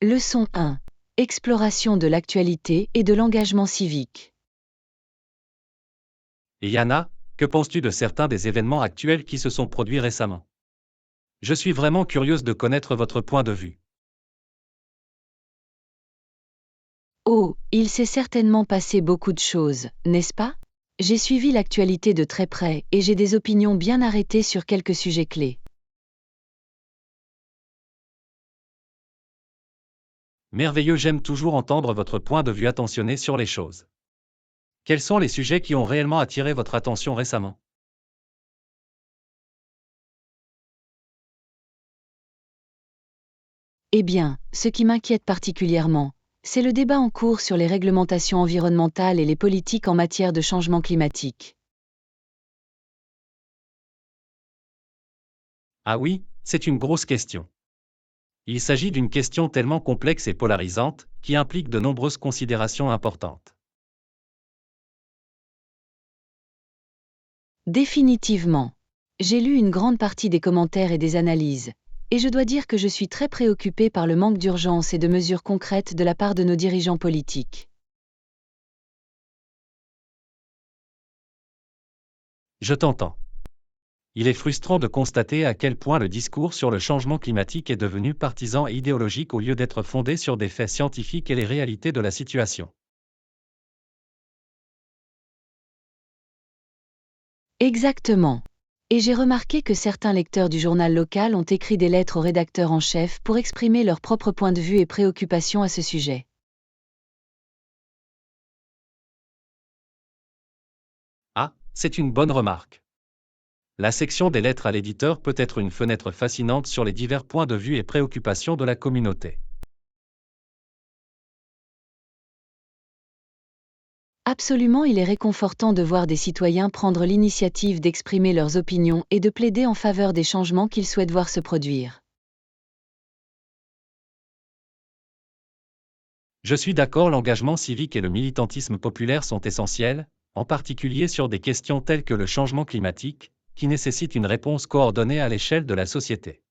Leçon 1. Exploration de l'actualité et de l'engagement civique. Et Yana, que penses-tu de certains des événements actuels qui se sont produits récemment? Je suis vraiment curieuse de connaître votre point de vue. Oh, il s'est certainement passé beaucoup de choses, n'est-ce pas? J'ai suivi l'actualité de très près et j'ai des opinions bien arrêtées sur quelques sujets clés. Merveilleux, j'aime toujours entendre votre point de vue attentionné sur les choses. Quels sont les sujets qui ont réellement attiré votre attention récemment? Eh bien, ce qui m'inquiète particulièrement, c'est le débat en cours sur les réglementations environnementales et les politiques en matière de changement climatique. Ah oui, c'est une grosse question. Il s'agit d'une question tellement complexe et polarisante, qui implique de nombreuses considérations importantes. Définitivement. J'ai lu une grande partie des commentaires et des analyses, et je dois dire que je suis très préoccupée par le manque d'urgence et de mesures concrètes de la part de nos dirigeants politiques. Je t'entends. Il est frustrant de constater à quel point le discours sur le changement climatique est devenu partisan et idéologique au lieu d'être fondé sur des faits scientifiques et les réalités de la situation. Exactement. Et j'ai remarqué que certains lecteurs du journal local ont écrit des lettres au rédacteur en chef pour exprimer leur propre point de vue et préoccupations à ce sujet. Ah, c'est une bonne remarque. La section des lettres à l'éditeur peut être une fenêtre fascinante sur les divers points de vue et préoccupations de la communauté. Absolument, il est réconfortant de voir des citoyens prendre l'initiative d'exprimer leurs opinions et de plaider en faveur des changements qu'ils souhaitent voir se produire. Je suis d'accord, l'engagement civique et le militantisme populaire sont essentiels, en particulier sur des questions telles que le changement climatique, qui nécessitent une réponse coordonnée à l'échelle de la société.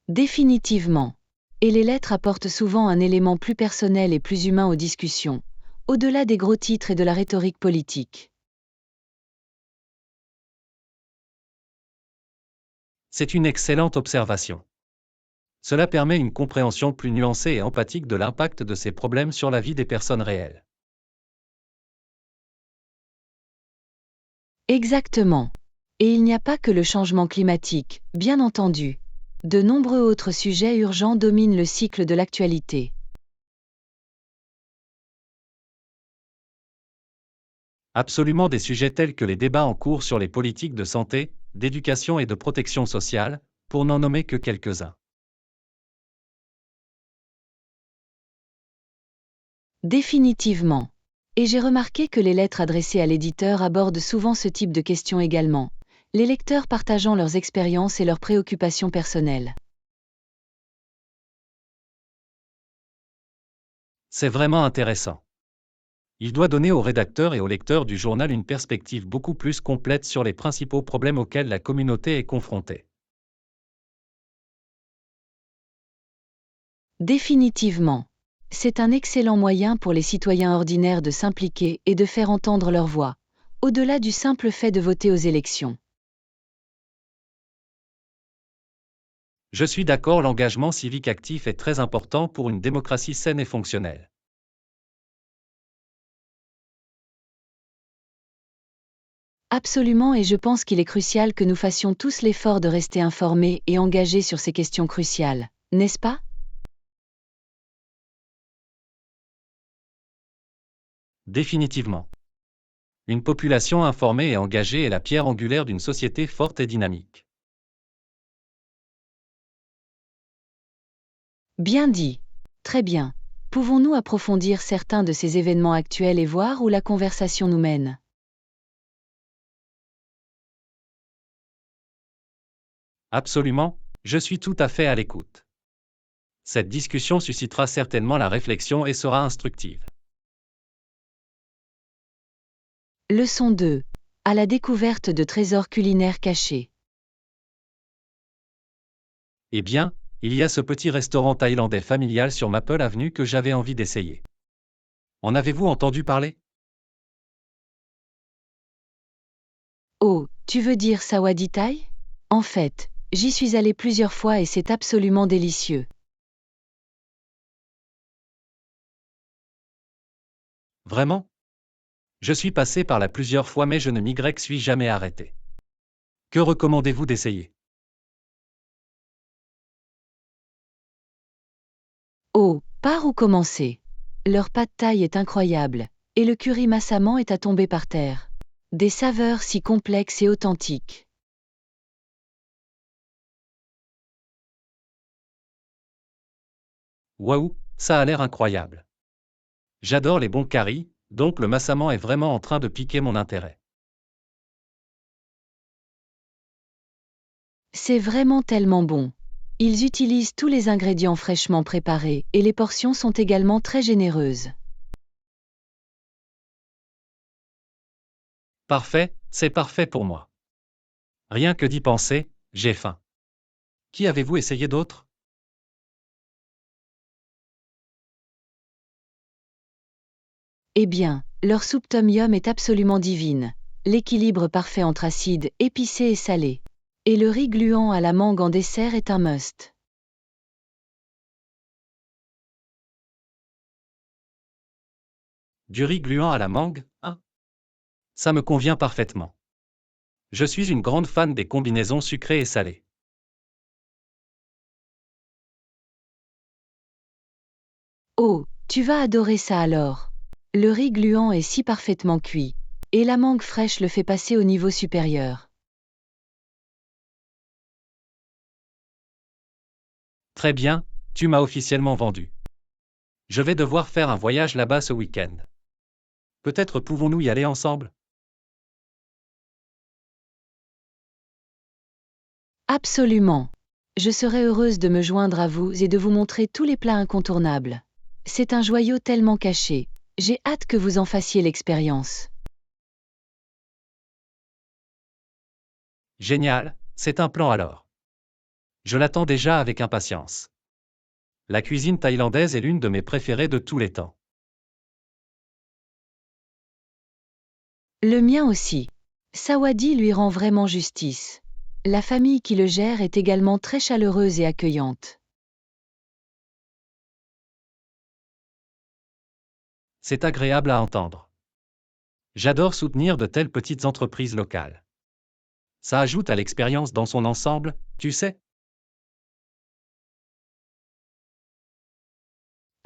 Définitivement. Et les lettres apportent souvent un élément plus personnel et plus humain aux discussions, au-delà des gros titres et de la rhétorique politique. C'est une excellente observation. Cela permet une compréhension plus nuancée et empathique de l'impact de ces problèmes sur la vie des personnes réelles. Exactement. Et il n'y a pas que le changement climatique, bien entendu. De nombreux autres sujets urgents dominent le cycle de l'actualité. Absolument, des sujets tels que les débats en cours sur les politiques de santé, d'éducation et de protection sociale, pour n'en nommer que quelques-uns. Définitivement. Et j'ai remarqué que les lettres adressées à l'éditeur abordent souvent ce type de questions également, les lecteurs partageant leurs expériences et leurs préoccupations personnelles. C'est vraiment intéressant. Il doit donner aux rédacteurs et aux lecteurs du journal une perspective beaucoup plus complète sur les principaux problèmes auxquels la communauté est confrontée. Définitivement. C'est un excellent moyen pour les citoyens ordinaires de s'impliquer et de faire entendre leur voix, au-delà du simple fait de voter aux élections. Je suis d'accord, l'engagement civique actif est très important pour une démocratie saine et fonctionnelle. Absolument, et je pense qu'il est crucial que nous fassions tous l'effort de rester informés et engagés sur ces questions cruciales, n'est-ce pas? Définitivement. Une population informée et engagée est la pierre angulaire d'une société forte et dynamique. Bien dit. Très bien. Pouvons-nous approfondir certains de ces événements actuels et voir où la conversation nous mène? Absolument, je suis tout à fait à l'écoute. Cette discussion suscitera certainement la réflexion et sera instructive. Leçon 2. À la découverte de trésors culinaires cachés. Eh bien, il y a ce petit restaurant thaïlandais familial sur Maple Avenue que j'avais envie d'essayer. En avez-vous entendu parler? Oh, tu veux dire Sawadee Thai? En fait, j'y suis allée plusieurs fois et c'est absolument délicieux. Vraiment? Je suis passé par là plusieurs fois mais je ne m'y suis jamais arrêté. Que recommandez-vous d'essayer? Oh, par où commencer? Leur pad thaï est incroyable, et le curry massaman est à tomber par terre. Des saveurs si complexes et authentiques. Waouh, ça a l'air incroyable. J'adore les bons caries, donc le massaman est vraiment en train de piquer mon intérêt. C'est vraiment tellement bon. Ils utilisent tous les ingrédients fraîchement préparés, et les portions sont également très généreuses. Parfait, c'est parfait pour moi. Rien que d'y penser, j'ai faim. Qui avez-vous essayé d'autre? Eh bien, leur soupe tom yum est absolument divine. L'équilibre parfait entre acide, épicé et salé. Et le riz gluant à la mangue en dessert est un must. Du riz gluant à la mangue, hein? Ça me convient parfaitement. Je suis une grande fan des combinaisons sucrées et salées. Oh, tu vas adorer ça alors. Le riz gluant est si parfaitement cuit, et la mangue fraîche le fait passer au niveau supérieur. Très bien, tu m'as officiellement vendu. Je vais devoir faire un voyage là-bas ce week-end. Peut-être pouvons-nous y aller ensemble? Absolument. Je serai heureuse de me joindre à vous et de vous montrer tous les plats incontournables. C'est un joyau tellement caché. J'ai hâte que vous en fassiez l'expérience. Génial, c'est un plan alors. Je l'attends déjà avec impatience. La cuisine thaïlandaise est l'une de mes préférées de tous les temps. Le mien aussi. Sawadee lui rend vraiment justice. La famille qui le gère est également très chaleureuse et accueillante. C'est agréable à entendre. J'adore soutenir de telles petites entreprises locales. Ça ajoute à l'expérience dans son ensemble, tu sais.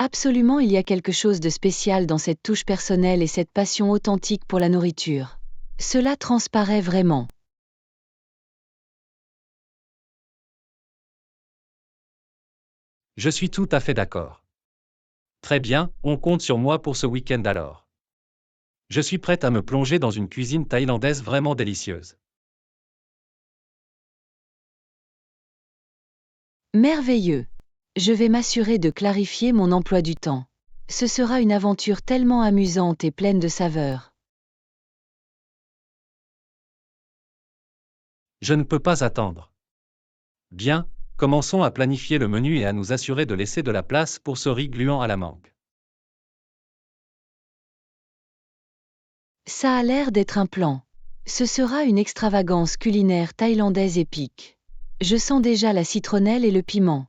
Absolument, il y a quelque chose de spécial dans cette touche personnelle et cette passion authentique pour la nourriture. Cela transparaît vraiment. Je suis tout à fait d'accord. Très bien, on compte sur moi pour ce week-end alors. Je suis prête à me plonger dans une cuisine thaïlandaise vraiment délicieuse. Merveilleux. Je vais m'assurer de clarifier mon emploi du temps. Ce sera une aventure tellement amusante et pleine de saveurs. Je ne peux pas attendre. Bien, commençons à planifier le menu et à nous assurer de laisser de la place pour ce riz gluant à la mangue. Ça a l'air d'être un plan. Ce sera une extravagance culinaire thaïlandaise épique. Je sens déjà la citronnelle et le piment.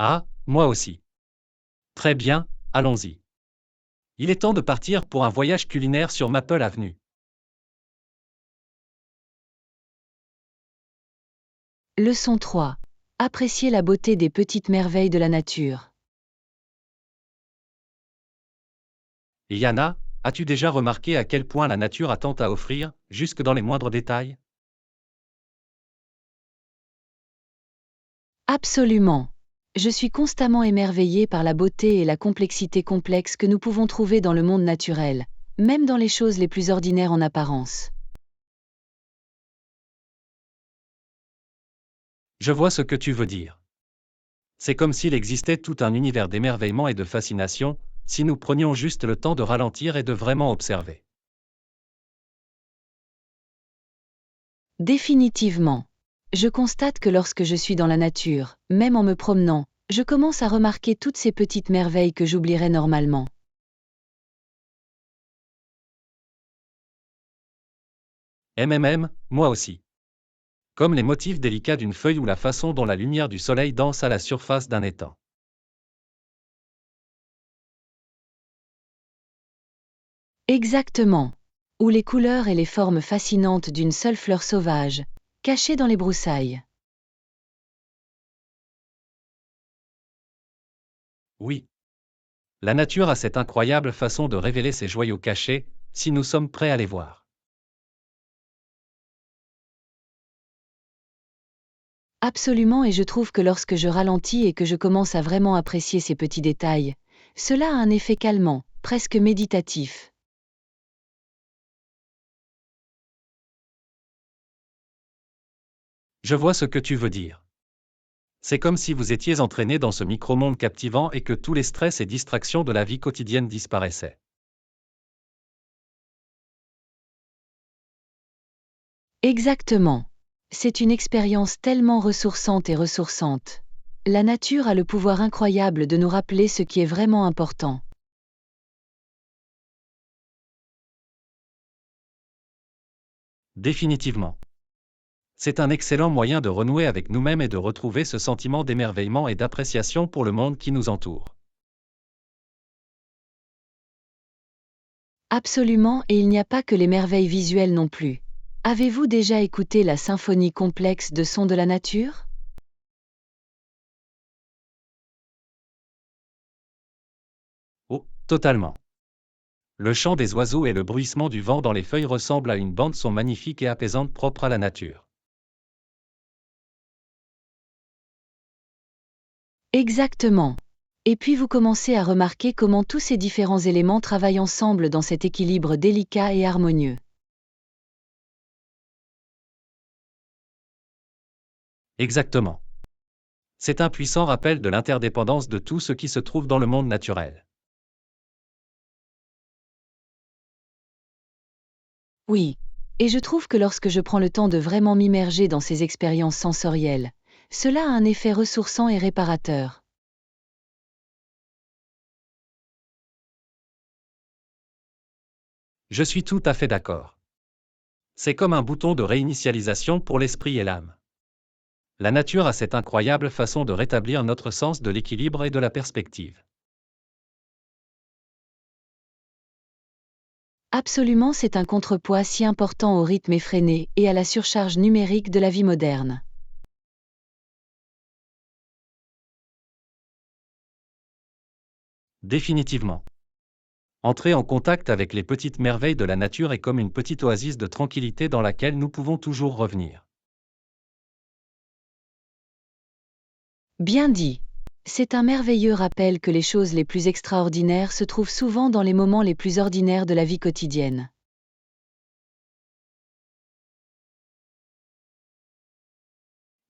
Ah, moi aussi. Très bien, allons-y. Il est temps de partir pour un voyage culinaire sur Maple Avenue. Leçon 3. Apprécier la beauté des petites merveilles de la nature. Yana, as-tu déjà remarqué à quel point la nature a tant à offrir, jusque dans les moindres détails? Absolument. Je suis constamment émerveillée par la beauté et la complexité complexe que nous pouvons trouver dans le monde naturel, même dans les choses les plus ordinaires en apparence. Je vois ce que tu veux dire. C'est comme s'il existait tout un univers d'émerveillement et de fascination, si nous prenions juste le temps de ralentir et de vraiment observer. Définitivement. Je constate que lorsque je suis dans la nature, même en me promenant, je commence à remarquer toutes ces petites merveilles que j'oublierais normalement. Moi aussi. Comme les motifs délicats d'une feuille ou la façon dont la lumière du soleil danse à la surface d'un étang. Exactement. Ou les couleurs et les formes fascinantes d'une seule fleur sauvage, cachée dans les broussailles. Oui. La nature a cette incroyable façon de révéler ses joyaux cachés, si nous sommes prêts à les voir. Absolument, et je trouve que lorsque je ralentis et que je commence à vraiment apprécier ces petits détails, cela a un effet calmant, presque méditatif. Je vois ce que tu veux dire. C'est comme si vous étiez entraîné dans ce micro-monde captivant et que tous les stress et distractions de la vie quotidienne disparaissaient. Exactement. C'est une expérience tellement ressourçante et ressourçante. La nature a le pouvoir incroyable de nous rappeler ce qui est vraiment important. Définitivement. C'est un excellent moyen de renouer avec nous-mêmes et de retrouver ce sentiment d'émerveillement et d'appréciation pour le monde qui nous entoure. Absolument, et il n'y a pas que les merveilles visuelles non plus. Avez-vous déjà écouté la symphonie complexe de sons de la nature? Oh, totalement. Le chant des oiseaux et le bruissement du vent dans les feuilles ressemblent à une bande-son magnifique et apaisante propre à la nature. Exactement. Et puis vous commencez à remarquer comment tous ces différents éléments travaillent ensemble dans cet équilibre délicat et harmonieux. Exactement. C'est un puissant rappel de l'interdépendance de tout ce qui se trouve dans le monde naturel. Oui. Et je trouve que lorsque je prends le temps de vraiment m'immerger dans ces expériences sensorielles, cela a un effet ressourçant et réparateur. Je suis tout à fait d'accord. C'est comme un bouton de réinitialisation pour l'esprit et l'âme. La nature a cette incroyable façon de rétablir notre sens de l'équilibre et de la perspective. Absolument, c'est un contrepoids si important au rythme effréné et à la surcharge numérique de la vie moderne. Définitivement. Entrer en contact avec les petites merveilles de la nature est comme une petite oasis de tranquillité dans laquelle nous pouvons toujours revenir. Bien dit. C'est un merveilleux rappel que les choses les plus extraordinaires se trouvent souvent dans les moments les plus ordinaires de la vie quotidienne.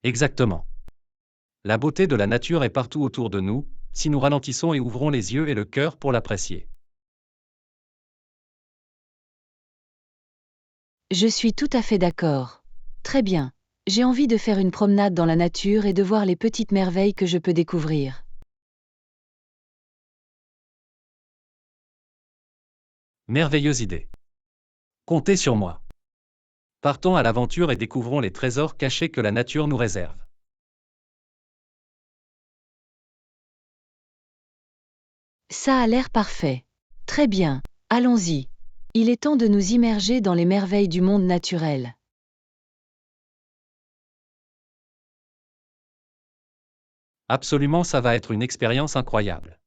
Exactement. La beauté de la nature est partout autour de nous, si nous ralentissons et ouvrons les yeux et le cœur pour l'apprécier. Je suis tout à fait d'accord. Très bien. J'ai envie de faire une promenade dans la nature et de voir les petites merveilles que je peux découvrir. Merveilleuse idée. Comptez sur moi. Partons à l'aventure et découvrons les trésors cachés que la nature nous réserve. Ça a l'air parfait. Très bien. Allons-y. Il est temps de nous immerger dans les merveilles du monde naturel. Absolument, ça va être une expérience incroyable.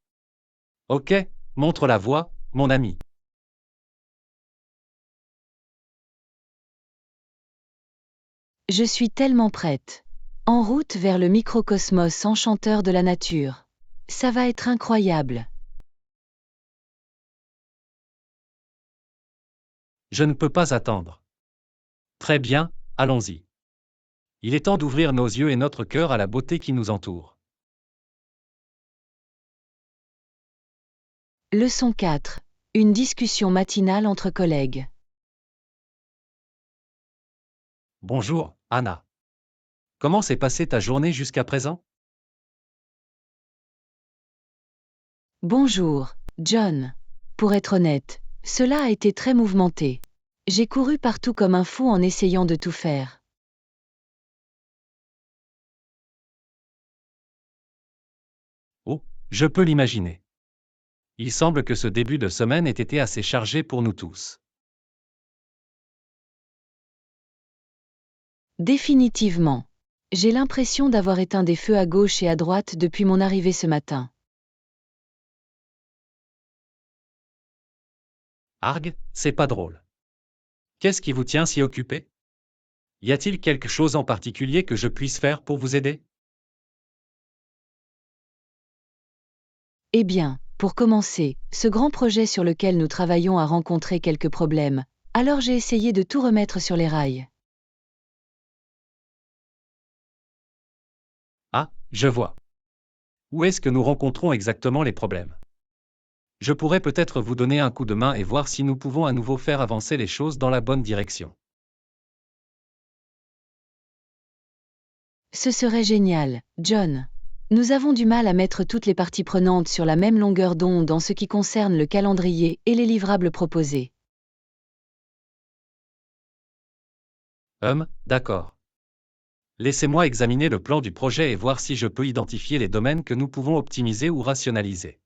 Ok, montre la voie, mon ami. Je suis tellement prête. En route vers le microcosmos enchanteur de la nature. Ça va être incroyable. Je ne peux pas attendre. Très bien, allons-y. Il est temps d'ouvrir nos yeux et notre cœur à la beauté qui nous entoure. Leçon 4. Une discussion matinale entre collègues. Bonjour, Anna. Comment s'est passée ta journée jusqu'à présent? Bonjour, John. Pour être honnête, cela a été très mouvementé. J'ai couru partout comme un fou en essayant de tout faire. Oh, je peux l'imaginer. Il semble que ce début de semaine ait été assez chargé pour nous tous. Définitivement. J'ai l'impression d'avoir éteint des feux à gauche et à droite depuis mon arrivée ce matin. Arg, c'est pas drôle. Qu'est-ce qui vous tient si occupé? Y a-t-il quelque chose en particulier que je puisse faire pour vous aider? Eh bien, pour commencer, ce grand projet sur lequel nous travaillons a rencontré quelques problèmes, alors j'ai essayé de tout remettre sur les rails. Ah, je vois. Où est-ce que nous rencontrons exactement les problèmes? Je pourrais peut-être vous donner un coup de main et voir si nous pouvons à nouveau faire avancer les choses dans la bonne direction. Ce serait génial, John. Nous avons du mal à mettre toutes les parties prenantes sur la même longueur d'onde en ce qui concerne le calendrier et les livrables proposés. D'accord. Laissez-moi examiner le plan du projet et voir si je peux identifier les domaines que nous pouvons optimiser ou rationaliser.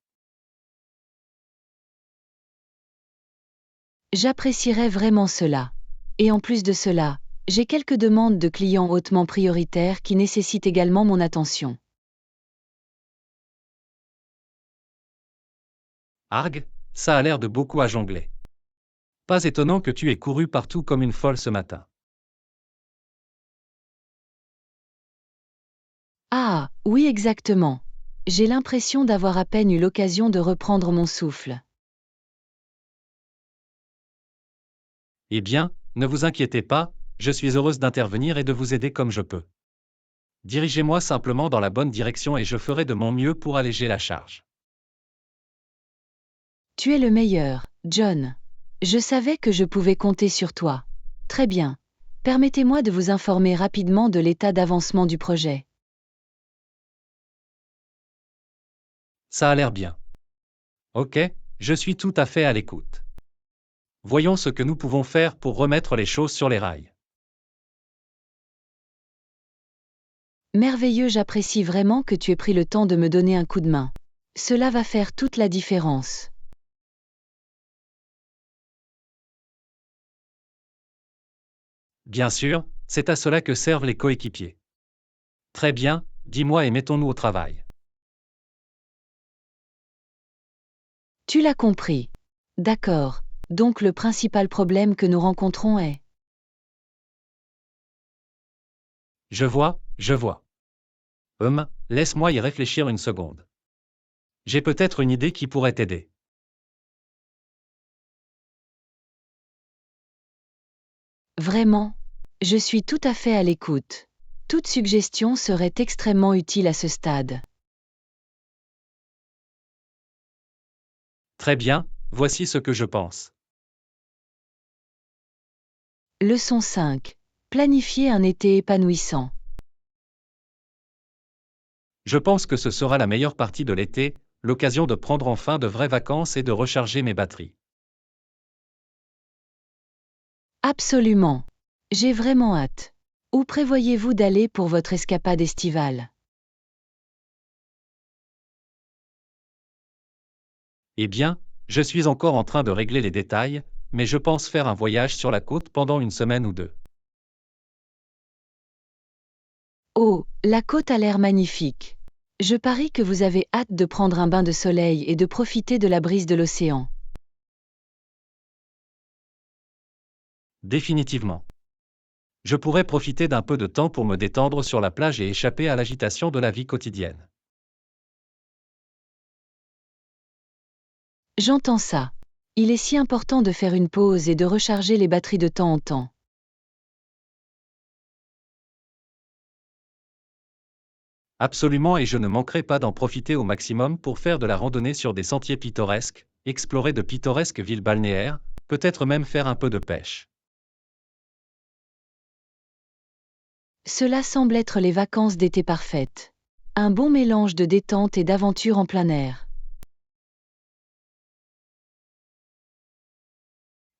J'apprécierais vraiment cela. Et en plus de cela, j'ai quelques demandes de clients hautement prioritaires qui nécessitent également mon attention. Arg, ça a l'air de beaucoup à jongler. Pas étonnant que tu aies couru partout comme une folle ce matin. Ah, oui exactement. J'ai l'impression d'avoir à peine eu l'occasion de reprendre mon souffle. Eh bien, ne vous inquiétez pas, je suis heureuse d'intervenir et de vous aider comme je peux. Dirigez-moi simplement dans la bonne direction et je ferai de mon mieux pour alléger la charge. Tu es le meilleur, John. Je savais que je pouvais compter sur toi. Très bien. Permettez-moi de vous informer rapidement de l'état d'avancement du projet. Ça a l'air bien. Ok, je suis tout à fait à l'écoute. Voyons ce que nous pouvons faire pour remettre les choses sur les rails. Merveilleux, j'apprécie vraiment que tu aies pris le temps de me donner un coup de main. Cela va faire toute la différence. Bien sûr, c'est à cela que servent les coéquipiers. Très bien, dis-moi et mettons-nous au travail. Tu l'as compris. D'accord. Donc le principal problème que nous rencontrons est... Je vois. Laisse-moi y réfléchir une seconde. J'ai peut-être une idée qui pourrait t'aider. Vraiment, je suis tout à fait à l'écoute. Toute suggestion serait extrêmement utile à ce stade. Très bien, voici ce que je pense. Leçon 5. Planifier un été épanouissant. Je pense que ce sera la meilleure partie de l'été, l'occasion de prendre enfin de vraies vacances et de recharger mes batteries. Absolument. J'ai vraiment hâte. Où prévoyez-vous d'aller pour votre escapade estivale? Eh bien, je suis encore en train de régler les détails, mais je pense faire un voyage sur la côte pendant une semaine ou deux. Oh, la côte a l'air magnifique. Je parie que vous avez hâte de prendre un bain de soleil et de profiter de la brise de l'océan. Définitivement. Je pourrais profiter d'un peu de temps pour me détendre sur la plage et échapper à l'agitation de la vie quotidienne. J'entends ça. Il est si important de faire une pause et de recharger les batteries de temps en temps. Absolument, et je ne manquerai pas d'en profiter au maximum pour faire de la randonnée sur des sentiers pittoresques, explorer de pittoresques villes balnéaires, peut-être même faire un peu de pêche. Cela semble être les vacances d'été parfaites. Un bon mélange de détente et d'aventure en plein air.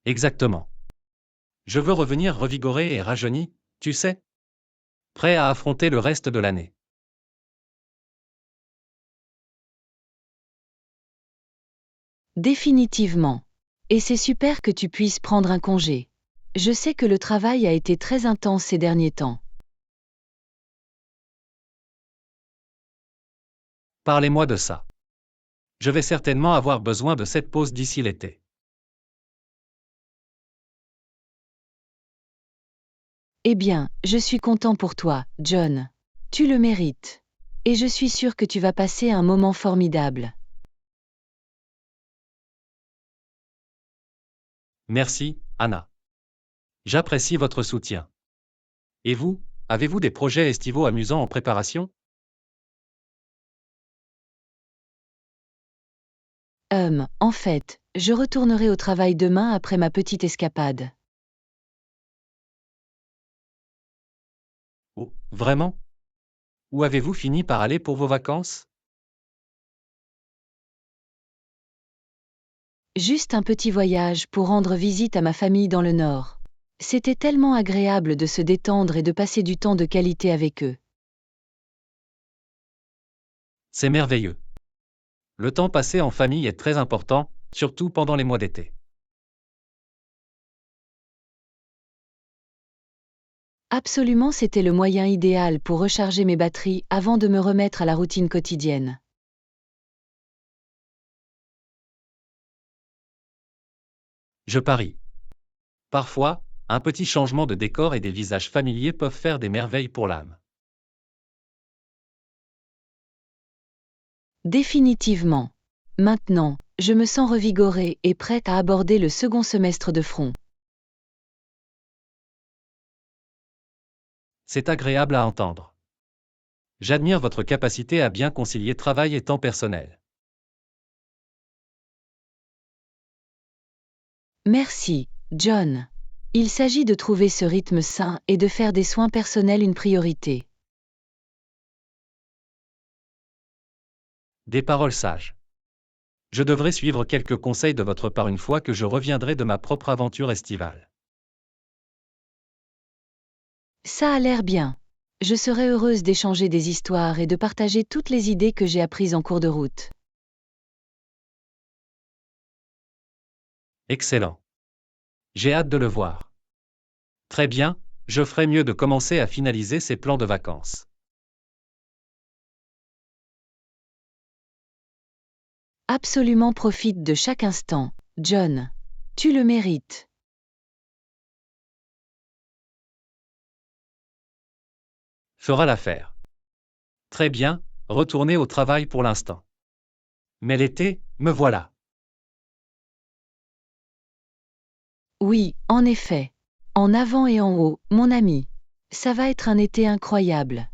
Exactement. Je veux revenir revigoré et rajeuni, tu sais, prêt à affronter le reste de l'année. Définitivement. Et c'est super que tu puisses prendre un congé. Je sais que le travail a été très intense ces derniers temps. Parlez-moi de ça. Je vais certainement avoir besoin de cette pause d'ici l'été. Eh bien, je suis content pour toi, John. Tu le mérites. Et je suis sûr que tu vas passer un moment formidable. Merci, Anna. J'apprécie votre soutien. Et vous, avez-vous des projets estivaux amusants en préparation? En fait, je retournerai au travail demain après ma petite escapade. Oh, vraiment? Où avez-vous fini par aller pour vos vacances? Juste un petit voyage pour rendre visite à ma famille dans le Nord. C'était tellement agréable de se détendre et de passer du temps de qualité avec eux. C'est merveilleux. Le temps passé en famille est très important, surtout pendant les mois d'été. Absolument, c'était le moyen idéal pour recharger mes batteries avant de me remettre à la routine quotidienne. Je parie. Parfois, un petit changement de décor et des visages familiers peuvent faire des merveilles pour l'âme. Définitivement. Maintenant, je me sens revigorée et prête à aborder le second semestre de front. C'est agréable à entendre. J'admire votre capacité à bien concilier travail et temps personnel. Merci, John. Il s'agit de trouver ce rythme sain et de faire des soins personnels une priorité. Des paroles sages. Je devrais suivre quelques conseils de votre part une fois que je reviendrai de ma propre aventure estivale. Ça a l'air bien. Je serai heureuse d'échanger des histoires et de partager toutes les idées que j'ai apprises en cours de route. Excellent. J'ai hâte de le voir. Très bien, je ferai mieux de commencer à finaliser ces plans de vacances. Absolument, profite de chaque instant, John. Tu le mérites. Fera l'affaire. Très bien, retournez au travail pour l'instant. Mais l'été, me voilà. Oui, en effet. En avant et en haut, mon ami. Ça va être un été incroyable.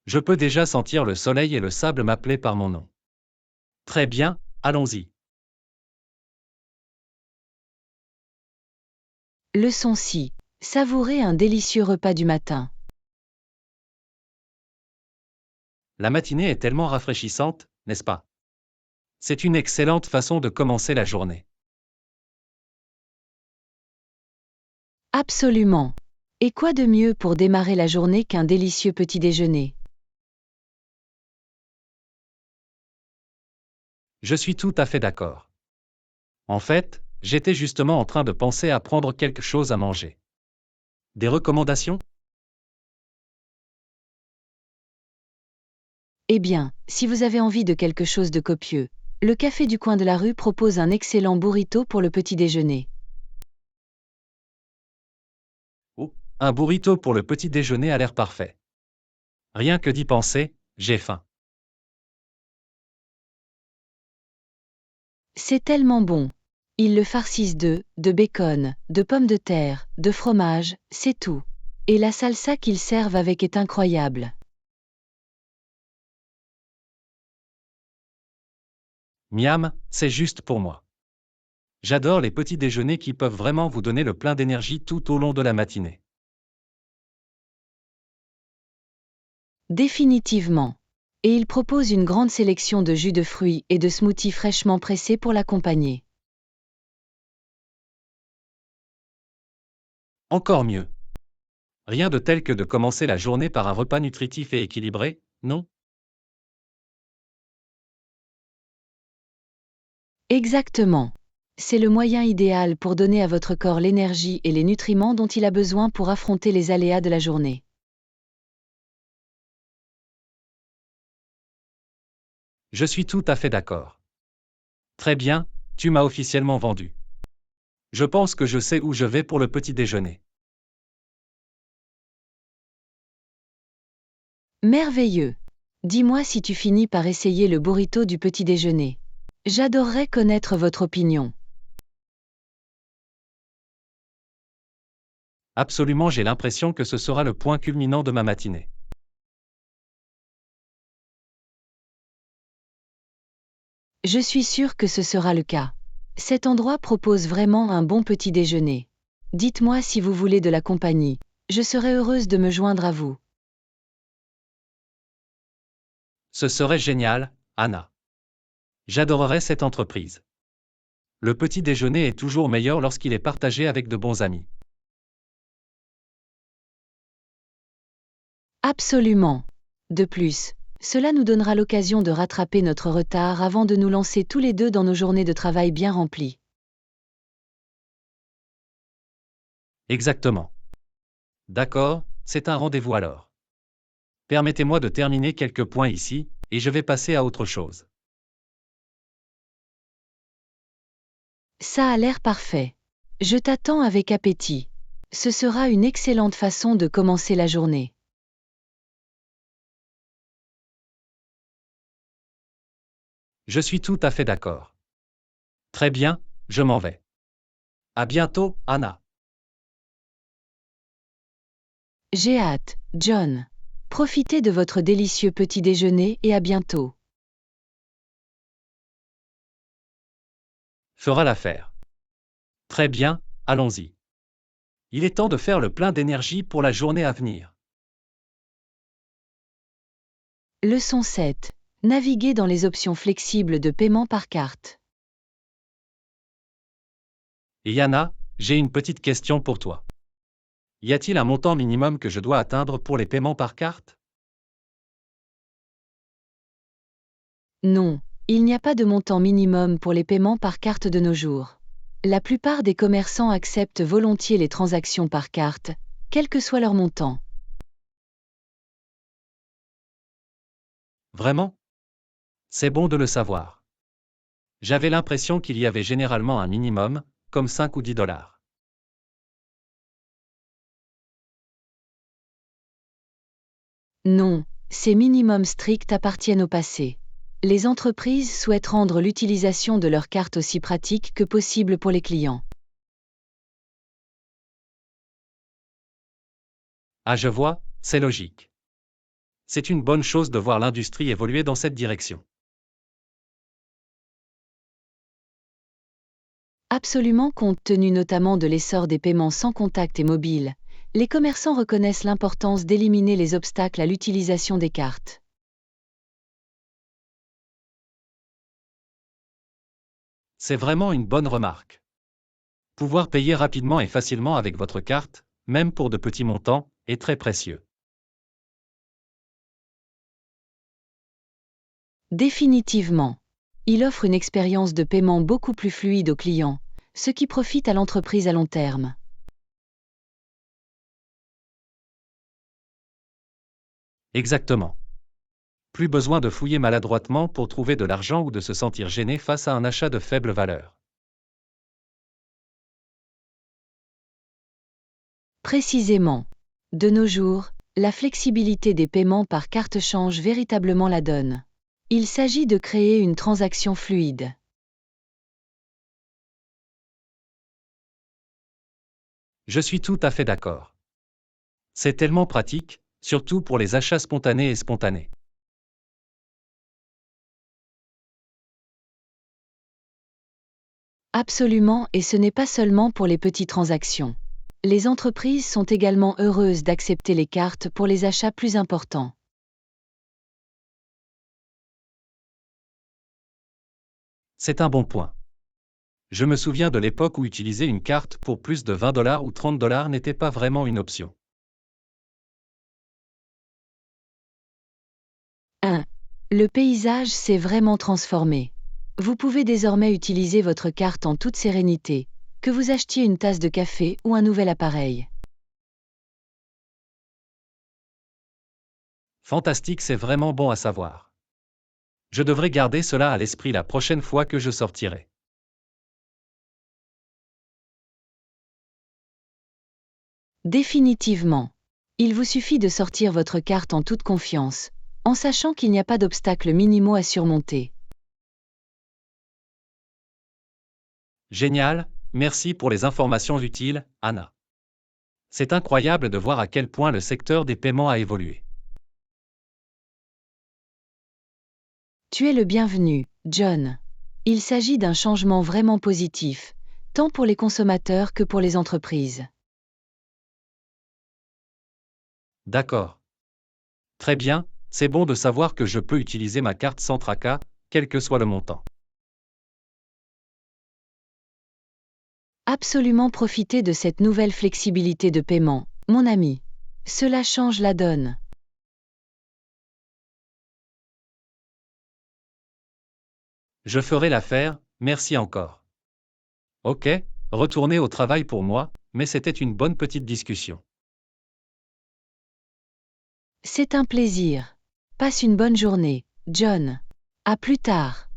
Je peux déjà sentir le soleil et le sable m'appeler par mon nom. Très bien, allons-y. Leçon 6. Savourer un délicieux repas du matin. La matinée est tellement rafraîchissante, n'est-ce pas? C'est une excellente façon de commencer la journée. Absolument. Et quoi de mieux pour démarrer la journée qu'un délicieux petit déjeuner? Je suis tout à fait d'accord. En fait, j'étais justement en train de penser à prendre quelque chose à manger. Des recommandations? Eh bien, si vous avez envie de quelque chose de copieux, le café du coin de la rue propose un excellent burrito pour le petit déjeuner. Oh, un burrito pour le petit déjeuner a l'air parfait. Rien que d'y penser, j'ai faim. C'est tellement bon. Ils le farcissent de bacon, de pommes de terre, de fromage, c'est tout. Et la salsa qu'ils servent avec est incroyable. Miam, c'est juste pour moi. J'adore les petits déjeuners qui peuvent vraiment vous donner le plein d'énergie tout au long de la matinée. Définitivement. Et il propose une grande sélection de jus de fruits et de smoothies fraîchement pressés pour l'accompagner. Encore mieux. Rien de tel que de commencer la journée par un repas nutritif et équilibré, non? Exactement. C'est le moyen idéal pour donner à votre corps l'énergie et les nutriments dont il a besoin pour affronter les aléas de la journée. Je suis tout à fait d'accord. Très bien, tu m'as officiellement vendu. Je pense que je sais où je vais pour le petit déjeuner. Merveilleux. Dis-moi si tu finis par essayer le burrito du petit déjeuner. J'adorerais connaître votre opinion. Absolument, j'ai l'impression que ce sera le point culminant de ma matinée. Je suis sûre que ce sera le cas. Cet endroit propose vraiment un bon petit déjeuner. Dites-moi si vous voulez de la compagnie. Je serai heureuse de me joindre à vous. Ce serait génial, Anna. J'adorerais cette entreprise. Le petit déjeuner est toujours meilleur lorsqu'il est partagé avec de bons amis. Absolument. De plus, cela nous donnera l'occasion de rattraper notre retard avant de nous lancer tous les deux dans nos journées de travail bien remplies. Exactement. D'accord, c'est un rendez-vous alors. Permettez-moi de terminer quelques points ici, et je vais passer à autre chose. Ça a l'air parfait. Je t'attends avec appétit. Ce sera une excellente façon de commencer la journée. Je suis tout à fait d'accord. Très bien, je m'en vais. À bientôt, Anna. J'ai hâte, John. Profitez de votre délicieux petit déjeuner et à bientôt. Fera l'affaire. Très bien, allons-y. Il est temps de faire le plein d'énergie pour la journée à venir. Leçon 7. Naviguer dans les options flexibles de paiement par carte. Et Yana, j'ai une petite question pour toi. Y a-t-il un montant minimum que je dois atteindre pour les paiements par carte? Non, il n'y a pas de montant minimum pour les paiements par carte de nos jours. La plupart des commerçants acceptent volontiers les transactions par carte, quel que soit leur montant. Vraiment? C'est bon de le savoir. J'avais l'impression qu'il y avait généralement un minimum, comme 5 ou 10 dollars. Non, ces minimums stricts appartiennent au passé. Les entreprises souhaitent rendre l'utilisation de leurs cartes aussi pratique que possible pour les clients. Ah, je vois, c'est logique. C'est une bonne chose de voir l'industrie évoluer dans cette direction. Absolument, compte tenu notamment de l'essor des paiements sans contact et mobiles, les commerçants reconnaissent l'importance d'éliminer les obstacles à l'utilisation des cartes. C'est vraiment une bonne remarque. Pouvoir payer rapidement et facilement avec votre carte, même pour de petits montants, est très précieux. Définitivement. Il offre une expérience de paiement beaucoup plus fluide aux clients, ce qui profite à l'entreprise à long terme. Exactement. Plus besoin de fouiller maladroitement pour trouver de l'argent ou de se sentir gêné face à un achat de faible valeur. Précisément. De nos jours, la flexibilité des paiements par carte change véritablement la donne. Il s'agit de créer une transaction fluide. Je suis tout à fait d'accord. C'est tellement pratique, surtout pour les achats spontanés et spontanés. Absolument, et ce n'est pas seulement pour les petites transactions. Les entreprises sont également heureuses d'accepter les cartes pour les achats plus importants. C'est un bon point. Je me souviens de l'époque où utiliser une carte pour plus de 20 $ ou 30 $ n'était pas vraiment une option. 1. Le paysage s'est vraiment transformé. Vous pouvez désormais utiliser votre carte en toute sérénité, que vous achetiez une tasse de café ou un nouvel appareil. Fantastique, c'est vraiment bon à savoir. Je devrais garder cela à l'esprit la prochaine fois que je sortirai. Définitivement. Il vous suffit de sortir votre carte en toute confiance, en sachant qu'il n'y a pas d'obstacles minimaux à surmonter. Génial, merci pour les informations utiles, Anna. C'est incroyable de voir à quel point le secteur des paiements a évolué. Tu es le bienvenu, John. Il s'agit d'un changement vraiment positif, tant pour les consommateurs que pour les entreprises. D'accord. Très bien, c'est bon de savoir que je peux utiliser ma carte sans tracas, quel que soit le montant. Absolument profiter de cette nouvelle flexibilité de paiement, mon ami. Cela change la donne. Je ferai l'affaire, merci encore. Ok, retourner au travail pour moi, mais c'était une bonne petite discussion. C'est un plaisir. Passe une bonne journée, John. À plus tard.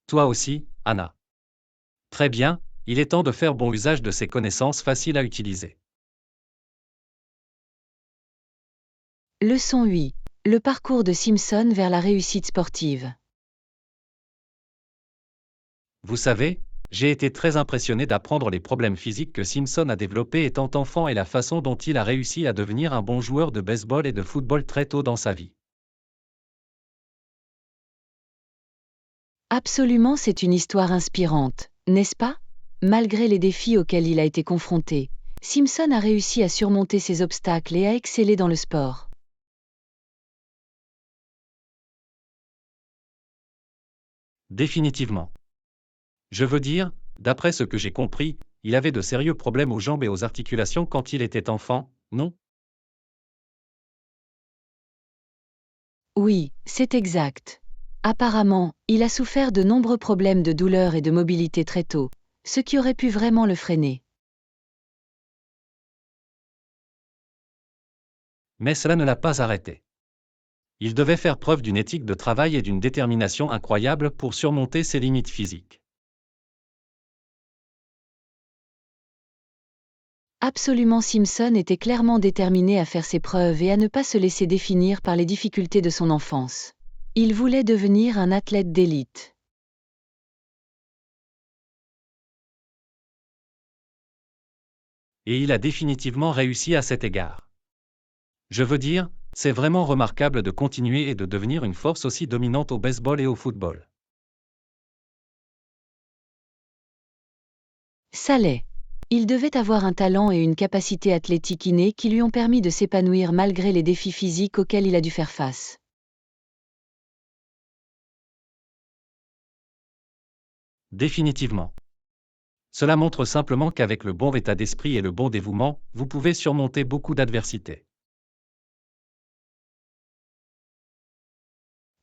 Toi aussi, Anna. Très bien, il est temps de faire bon usage de ces connaissances faciles à utiliser. Leçon 8. Le parcours de Simpson vers la réussite sportive. Vous savez, j'ai été très impressionné d'apprendre les problèmes physiques que Simpson a développés étant enfant et la façon dont il a réussi à devenir un bon joueur de baseball et de football très tôt dans sa vie. Absolument, c'est une histoire inspirante, n'est-ce pas? Malgré les défis auxquels il a été confronté, Simpson a réussi à surmonter ses obstacles et à exceller dans le sport. Définitivement. Je veux dire, d'après ce que j'ai compris, il avait de sérieux problèmes aux jambes et aux articulations quand il était enfant, non? Oui, c'est exact. Apparemment, il a souffert de nombreux problèmes de douleur et de mobilité très tôt, ce qui aurait pu vraiment le freiner. Mais cela ne l'a pas arrêté. Il devait faire preuve d'une éthique de travail et d'une détermination incroyable pour surmonter ses limites physiques. Absolument, Simpson était clairement déterminé à faire ses preuves et à ne pas se laisser définir par les difficultés de son enfance. Il voulait devenir un athlète d'élite. Et il a définitivement réussi à cet égard. Je veux dire, c'est vraiment remarquable de continuer et de devenir une force aussi dominante au baseball et au football. Ça l'est. Il devait avoir un talent et une capacité athlétique innée qui lui ont permis de s'épanouir malgré les défis physiques auxquels il a dû faire face. Définitivement. Cela montre simplement qu'avec le bon état d'esprit et le bon dévouement, vous pouvez surmonter beaucoup d'adversités.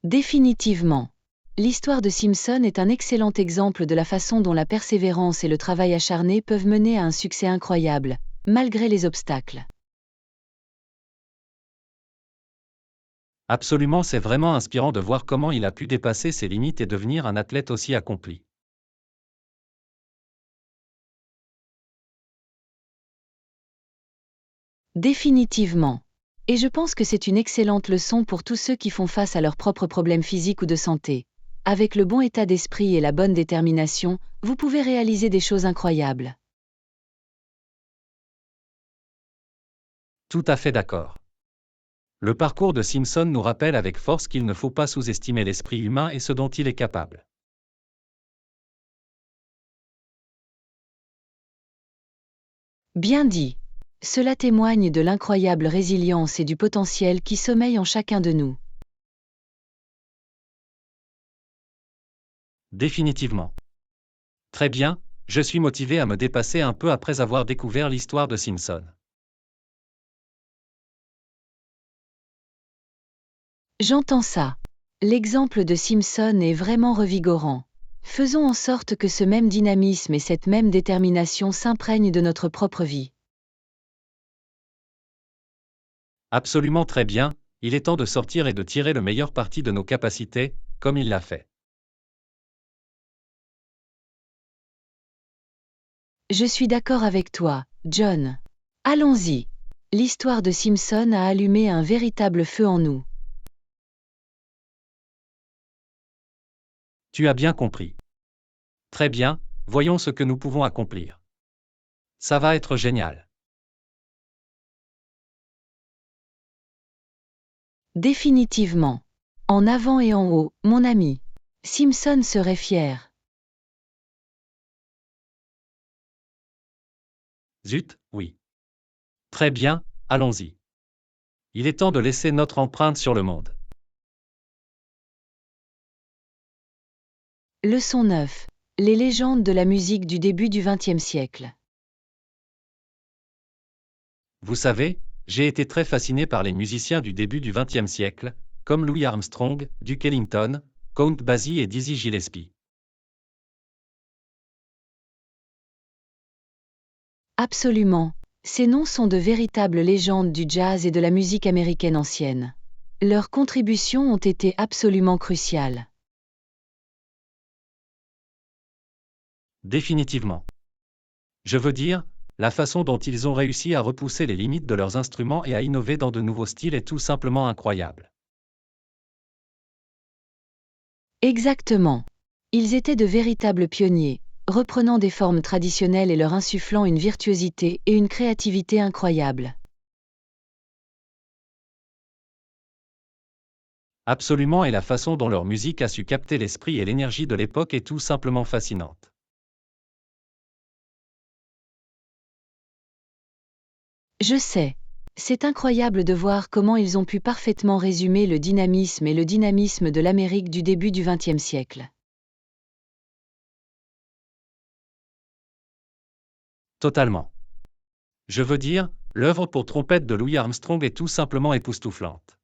Définitivement. L'histoire de Simpson est un excellent exemple de la façon dont la persévérance et le travail acharné peuvent mener à un succès incroyable, malgré les obstacles. Absolument, c'est vraiment inspirant de voir comment il a pu dépasser ses limites et devenir un athlète aussi accompli. Définitivement. Et je pense que c'est une excellente leçon pour tous ceux qui font face à leurs propres problèmes physiques ou de santé. Avec le bon état d'esprit et la bonne détermination, vous pouvez réaliser des choses incroyables. Tout à fait d'accord. Le parcours de Simpson nous rappelle avec force qu'il ne faut pas sous-estimer l'esprit humain et ce dont il est capable. Bien dit. Cela témoigne de l'incroyable résilience et du potentiel qui sommeille en chacun de nous. Définitivement. Très bien, je suis motivé à me dépasser un peu après avoir découvert l'histoire de Simpson. J'entends ça. L'exemple de Simpson est vraiment revigorant. Faisons en sorte que ce même dynamisme et cette même détermination s'imprègnent de notre propre vie. Absolument très bien, il est temps de sortir et de tirer le meilleur parti de nos capacités, comme il l'a fait. Je suis d'accord avec toi, John. Allons-y. L'histoire de Simpson a allumé un véritable feu en nous. Tu as bien compris. Très bien, voyons ce que nous pouvons accomplir. Ça va être génial. Définitivement. En avant et en haut, mon ami. Simpson serait fier. Zut, oui. Très bien, allons-y. Il est temps de laisser notre empreinte sur le monde. Leçon 9. Les légendes de la musique du début du XXe siècle. Vous savez, j'ai été très fasciné par les musiciens du début du XXe siècle, comme Louis Armstrong, Duke Ellington, Count Basie et Dizzy Gillespie. Absolument. Ces noms sont de véritables légendes du jazz et de la musique américaine ancienne. Leurs contributions ont été absolument cruciales. Définitivement. Je veux dire, la façon dont ils ont réussi à repousser les limites de leurs instruments et à innover dans de nouveaux styles est tout simplement incroyable. Exactement. Ils étaient de véritables pionniers, reprenant des formes traditionnelles et leur insufflant une virtuosité et une créativité incroyables. Absolument, et la façon dont leur musique a su capter l'esprit et l'énergie de l'époque est tout simplement fascinante. Je sais. C'est incroyable de voir comment ils ont pu parfaitement résumer le dynamisme de l'Amérique du début du XXe siècle. Totalement. Je veux dire, l'œuvre pour trompette de Louis Armstrong est tout simplement époustouflante.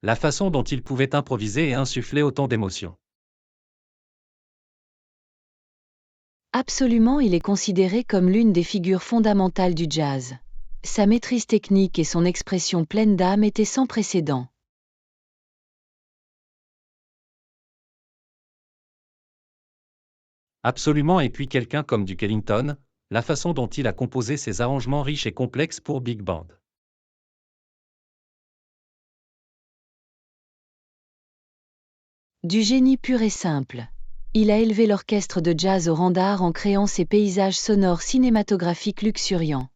La façon dont il pouvait improviser et insuffler autant d'émotions. Absolument, il est considéré comme l'une des figures fondamentales du jazz. Sa maîtrise technique et son expression pleine d'âme étaient sans précédent. Absolument, et puis quelqu'un comme Duke Ellington, la façon dont il a composé ses arrangements riches et complexes pour big band. Du génie pur et simple. Il a élevé l'orchestre de jazz au rang d'art en créant ces paysages sonores cinématographiques luxuriants.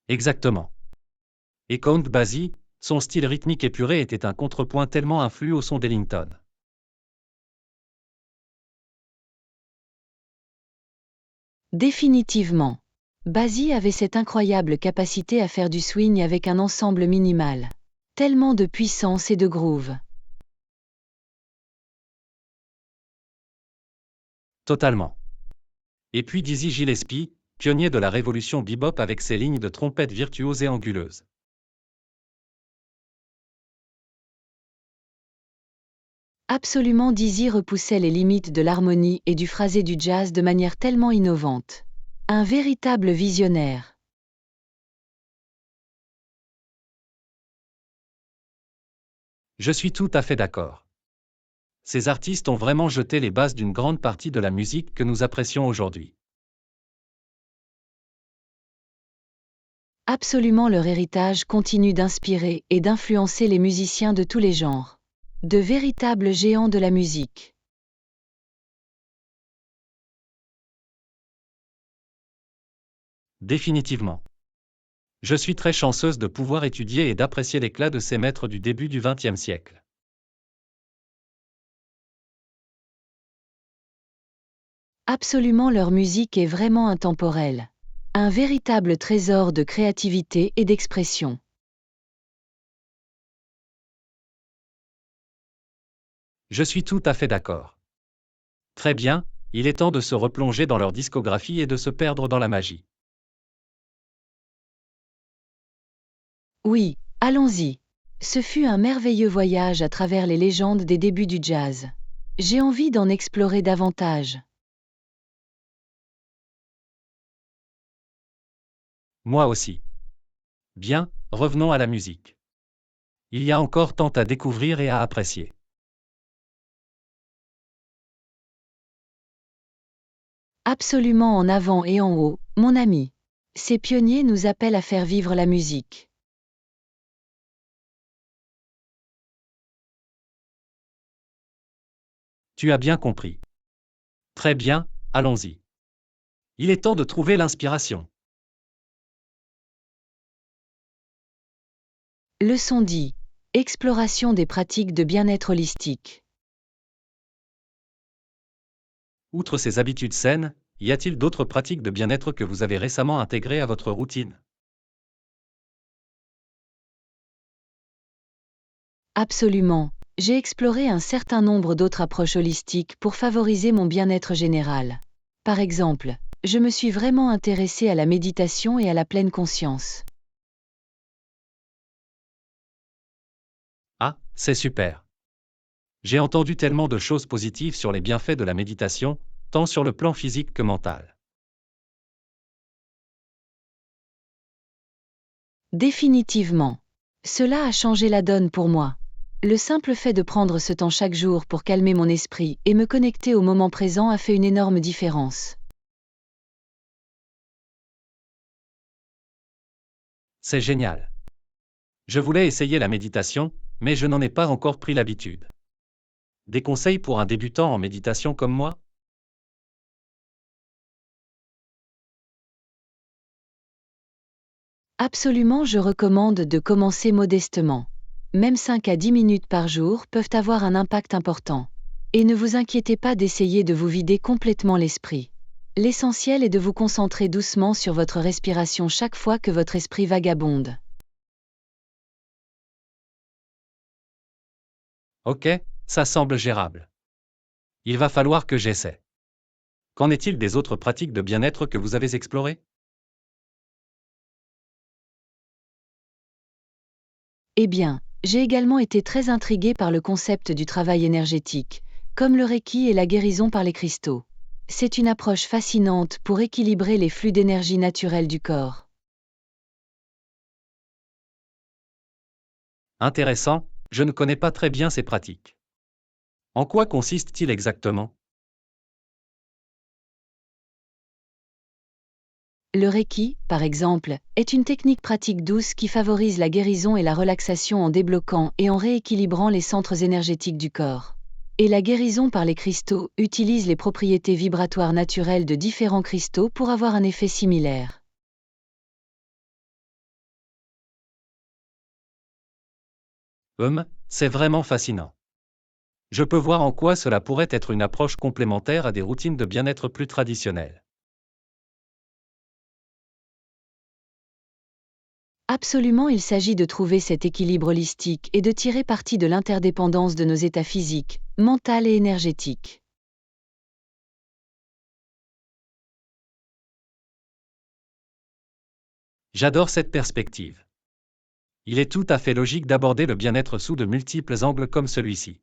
Exactement. Et Count Basie, son style rythmique épuré était un contrepoint tellement influent au son d'Ellington. Définitivement. Basie avait cette incroyable capacité à faire du swing avec un ensemble minimal. Tellement de puissance et de groove. Totalement. Et puis Dizzy Gillespie, pionnier de la révolution bebop avec ses lignes de trompette virtuoses et anguleuses. Absolument, Dizzy repoussait les limites de l'harmonie et du phrasé du jazz de manière tellement innovante. Un véritable visionnaire. Je suis tout à fait d'accord. Ces artistes ont vraiment jeté les bases d'une grande partie de la musique que nous apprécions aujourd'hui. Absolument, leur héritage continue d'inspirer et d'influencer les musiciens de tous les genres. De véritables géants de la musique. Définitivement. Je suis très chanceuse de pouvoir étudier et d'apprécier l'éclat de ces maîtres du début du XXe siècle. Absolument, leur musique est vraiment intemporelle. Un véritable trésor de créativité et d'expression. Je suis tout à fait d'accord. Très bien, il est temps de se replonger dans leur discographie et de se perdre dans la magie. Oui, allons-y. Ce fut un merveilleux voyage à travers les légendes des débuts du jazz. J'ai envie d'en explorer davantage. Moi aussi. Bien, revenons à la musique. Il y a encore tant à découvrir et à apprécier. Absolument, en avant et en haut, mon ami. Ces pionniers nous appellent à faire vivre la musique. Tu as bien compris. Très bien, allons-y. Il est temps de trouver l'inspiration. Leçon 10. Exploration des pratiques de bien-être holistique. Outre ces habitudes saines, y a-t-il d'autres pratiques de bien-être que vous avez récemment intégrées à votre routine? Absolument. J'ai exploré un certain nombre d'autres approches holistiques pour favoriser mon bien-être général. Par exemple, je me suis vraiment intéressée à la méditation et à la pleine conscience. Ah, c'est super. J'ai entendu tellement de choses positives sur les bienfaits de la méditation, tant sur le plan physique que mental. Définitivement. Cela a changé la donne pour moi. Le simple fait de prendre ce temps chaque jour pour calmer mon esprit et me connecter au moment présent a fait une énorme différence. C'est génial. Je voulais essayer la méditation, mais je n'en ai pas encore pris l'habitude. Des conseils pour un débutant en méditation comme moi? Absolument, je recommande de commencer modestement. Même 5 à 10 minutes par jour peuvent avoir un impact important. Et ne vous inquiétez pas d'essayer de vous vider complètement l'esprit. L'essentiel est de vous concentrer doucement sur votre respiration chaque fois que votre esprit vagabonde. Ok, ça semble gérable. Il va falloir que j'essaie. Qu'en est-il des autres pratiques de bien-être que vous avez explorées? Eh bien, j'ai également été très intriguée par le concept du travail énergétique, comme le Reiki et la guérison par les cristaux. C'est une approche fascinante pour équilibrer les flux d'énergie naturelle du corps. Intéressant, je ne connais pas très bien ces pratiques. En quoi consiste-t-il exactement? Le Reiki, par exemple, est une technique pratique douce qui favorise la guérison et la relaxation en débloquant et en rééquilibrant les centres énergétiques du corps. Et la guérison par les cristaux utilise les propriétés vibratoires naturelles de différents cristaux pour avoir un effet similaire. C'est vraiment fascinant. Je peux voir en quoi cela pourrait être une approche complémentaire à des routines de bien-être plus traditionnelles. Absolument, il s'agit de trouver cet équilibre holistique et de tirer parti de l'interdépendance de nos états physiques, mental et énergétiques. J'adore cette perspective. Il est tout à fait logique d'aborder le bien-être sous de multiples angles comme celui-ci.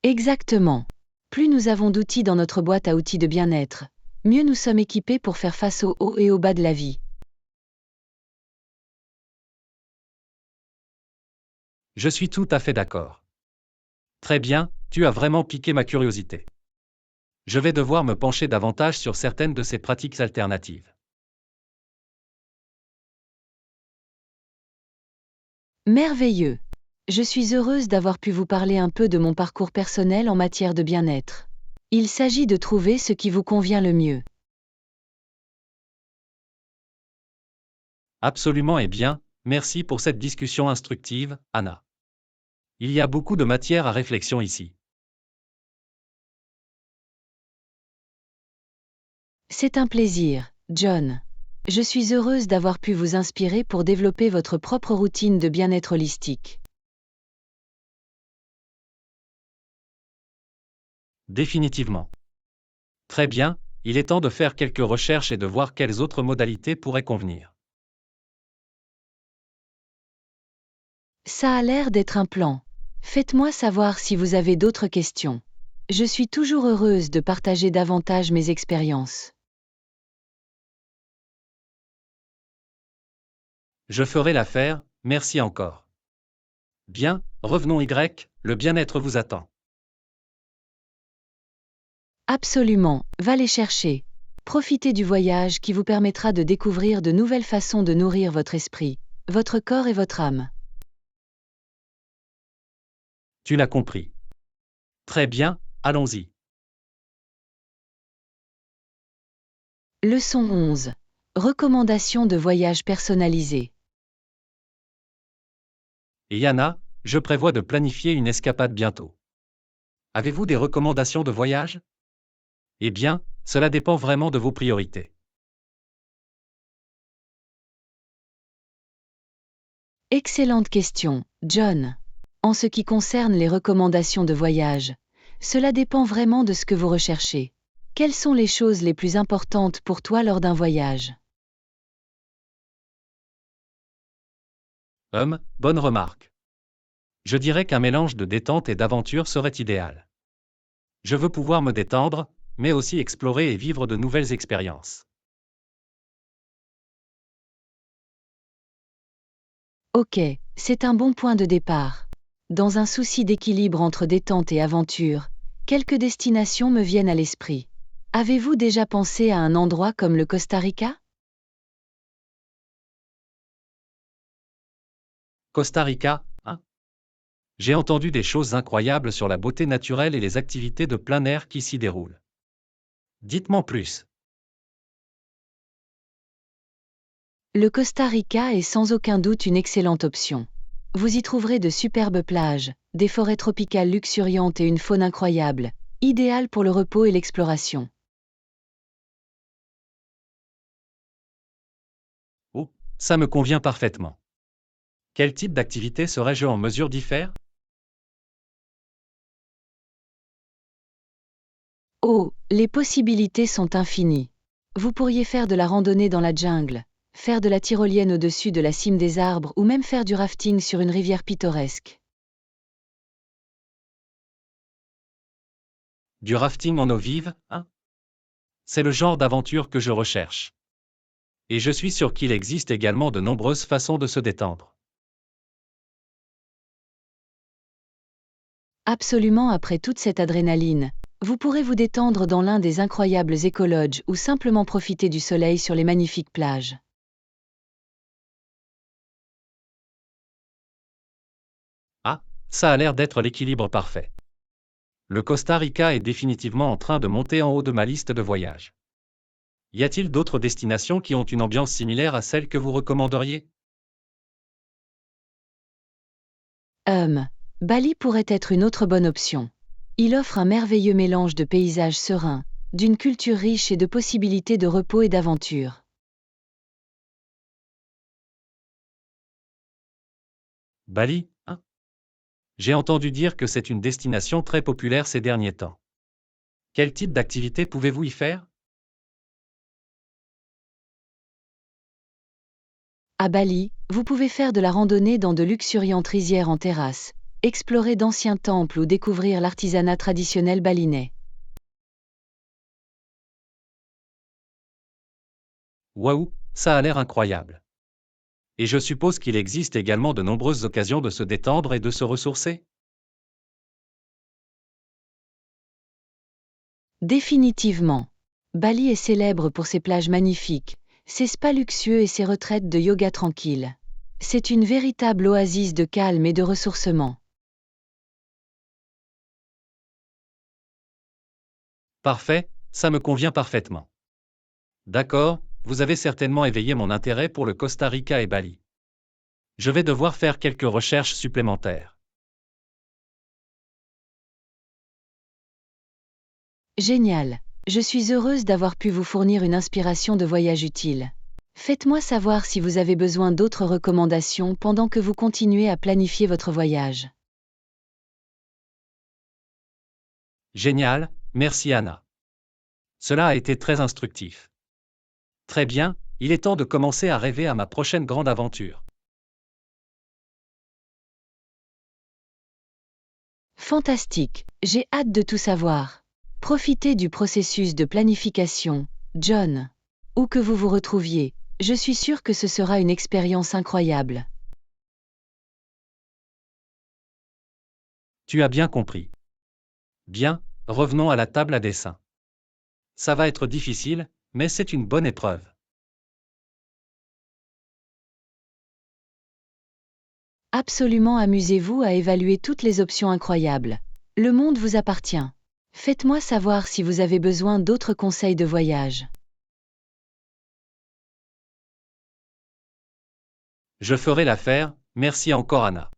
Exactement. Plus nous avons d'outils dans notre boîte à outils de bien-être, mieux nous sommes équipés pour faire face aux hauts et aux bas de la vie. Je suis tout à fait d'accord. Très bien, tu as vraiment piqué ma curiosité. Je vais devoir me pencher davantage sur certaines de ces pratiques alternatives. Merveilleux. Je suis heureuse d'avoir pu vous parler un peu de mon parcours personnel en matière de bien-être. Il s'agit de trouver ce qui vous convient le mieux. Absolument et bien, merci pour cette discussion instructive, Anna. Il y a beaucoup de matière à réflexion ici. C'est un plaisir, John. Je suis heureuse d'avoir pu vous inspirer pour développer votre propre routine de bien-être holistique. Définitivement. Très bien, il est temps de faire quelques recherches et de voir quelles autres modalités pourraient convenir. Ça a l'air d'être un plan. Faites-moi savoir si vous avez d'autres questions. Je suis toujours heureuse de partager davantage mes expériences. Je ferai l'affaire, merci encore. Bien, revenons le bien-être vous attend. Absolument, va les chercher. Profitez du voyage qui vous permettra de découvrir de nouvelles façons de nourrir votre esprit, votre corps et votre âme. Tu l'as compris. Très bien, allons-y. Leçon 11. Recommandations de voyage personnalisées. Et Yana, je prévois de planifier une escapade bientôt. Avez-vous des recommandations de voyage? Eh bien, cela dépend vraiment de vos priorités. Excellente question, John. En ce qui concerne les recommandations de voyage, cela dépend vraiment de ce que vous recherchez. Quelles sont les choses les plus importantes pour toi lors d'un voyage? Bonne remarque. Je dirais qu'un mélange de détente et d'aventure serait idéal. Je veux pouvoir me détendre, mais aussi explorer et vivre de nouvelles expériences. Ok, c'est un bon point de départ. Dans un souci d'équilibre entre détente et aventure, quelques destinations me viennent à l'esprit. Avez-vous déjà pensé à un endroit comme le Costa Rica? Costa Rica, hein? J'ai entendu des choses incroyables sur la beauté naturelle et les activités de plein air qui s'y déroulent. Dites-moi plus. Le Costa Rica est sans aucun doute une excellente option. Vous y trouverez de superbes plages, des forêts tropicales luxuriantes et une faune incroyable, idéale pour le repos et l'exploration. Oh, ça me convient parfaitement. Quel type d'activité serais-je en mesure d'y faire? Oh, les possibilités sont infinies. Vous pourriez faire de la randonnée dans la jungle, faire de la tyrolienne au-dessus de la cime des arbres ou même faire du rafting sur une rivière pittoresque. Du rafting en eau vive, hein? C'est le genre d'aventure que je recherche. Et je suis sûr qu'il existe également de nombreuses façons de se détendre. Absolument, après toute cette adrénaline, vous pourrez vous détendre dans l'un des incroyables écologes ou simplement profiter du soleil sur les magnifiques plages. Ah, ça a l'air d'être l'équilibre parfait. Le Costa Rica est définitivement en train de monter en haut de ma liste de voyages. Y a-t-il d'autres destinations qui ont une ambiance similaire à celle que vous recommanderiez? Bali pourrait être une autre bonne option. Il offre un merveilleux mélange de paysages sereins, d'une culture riche et de possibilités de repos et d'aventure. Bali, hein? J'ai entendu dire que c'est une destination très populaire ces derniers temps. Quel type d'activité pouvez-vous y faire? À Bali, vous pouvez faire de la randonnée dans de luxuriantes rizières en terrasse, explorer d'anciens temples ou découvrir l'artisanat traditionnel balinais. Waouh, ça a l'air incroyable. Et je suppose qu'il existe également de nombreuses occasions de se détendre et de se ressourcer? Définitivement. Bali est célèbre pour ses plages magnifiques, ses spas luxueux et ses retraites de yoga tranquilles. C'est une véritable oasis de calme et de ressourcement. Parfait, ça me convient parfaitement. D'accord, vous avez certainement éveillé mon intérêt pour le Costa Rica et Bali. Je vais devoir faire quelques recherches supplémentaires. Génial. Je suis heureuse d'avoir pu vous fournir une inspiration de voyage utile. Faites-moi savoir si vous avez besoin d'autres recommandations pendant que vous continuez à planifier votre voyage. Génial, merci Anna. Cela a été très instructif. Très bien, il est temps de commencer à rêver à ma prochaine grande aventure. Fantastique, j'ai hâte de tout savoir. Profitez du processus de planification, John. Où que vous vous retrouviez, je suis sûre que ce sera une expérience incroyable. Tu as bien compris. Bien, revenons à la table à dessin. Ça va être difficile, mais c'est une bonne épreuve. Absolument, amusez-vous à évaluer toutes les options incroyables. Le monde vous appartient. Faites-moi savoir si vous avez besoin d'autres conseils de voyage. Je ferai l'affaire, merci encore Anna.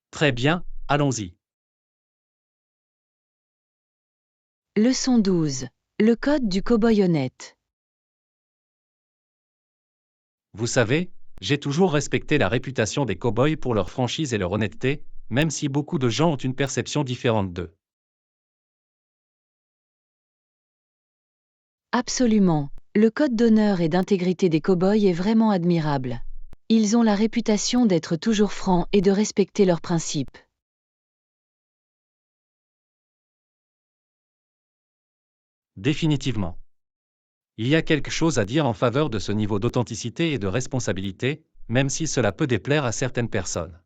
Très bien, allons-y. Leçon 12. Le code du cow-boy honnête. Vous savez, j'ai toujours respecté la réputation des cow-boys pour leur franchise et leur honnêteté, même si beaucoup de gens ont une perception différente d'eux. Absolument. Le code d'honneur et d'intégrité des cow-boys est vraiment admirable. Ils ont la réputation d'être toujours francs et de respecter leurs principes. Définitivement. Il y a quelque chose à dire en faveur de ce niveau d'authenticité et de responsabilité, même si cela peut déplaire à certaines personnes.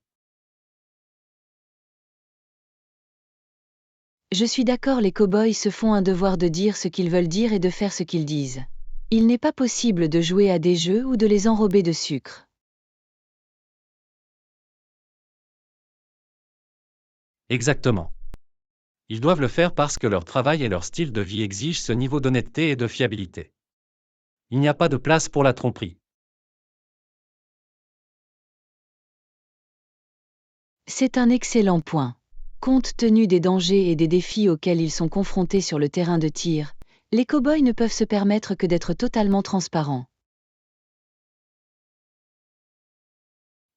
Je suis d'accord, les cow-boys se font un devoir de dire ce qu'ils veulent dire et de faire ce qu'ils disent. Il n'est pas possible de jouer à des jeux ou de les enrober de sucre. Exactement. Ils doivent le faire parce que leur travail et leur style de vie exigent ce niveau d'honnêteté et de fiabilité. Il n'y a pas de place pour la tromperie. C'est un excellent point. Compte tenu des dangers et des défis auxquels ils sont confrontés sur le terrain de tir, les cow-boys ne peuvent se permettre que d'être totalement transparents.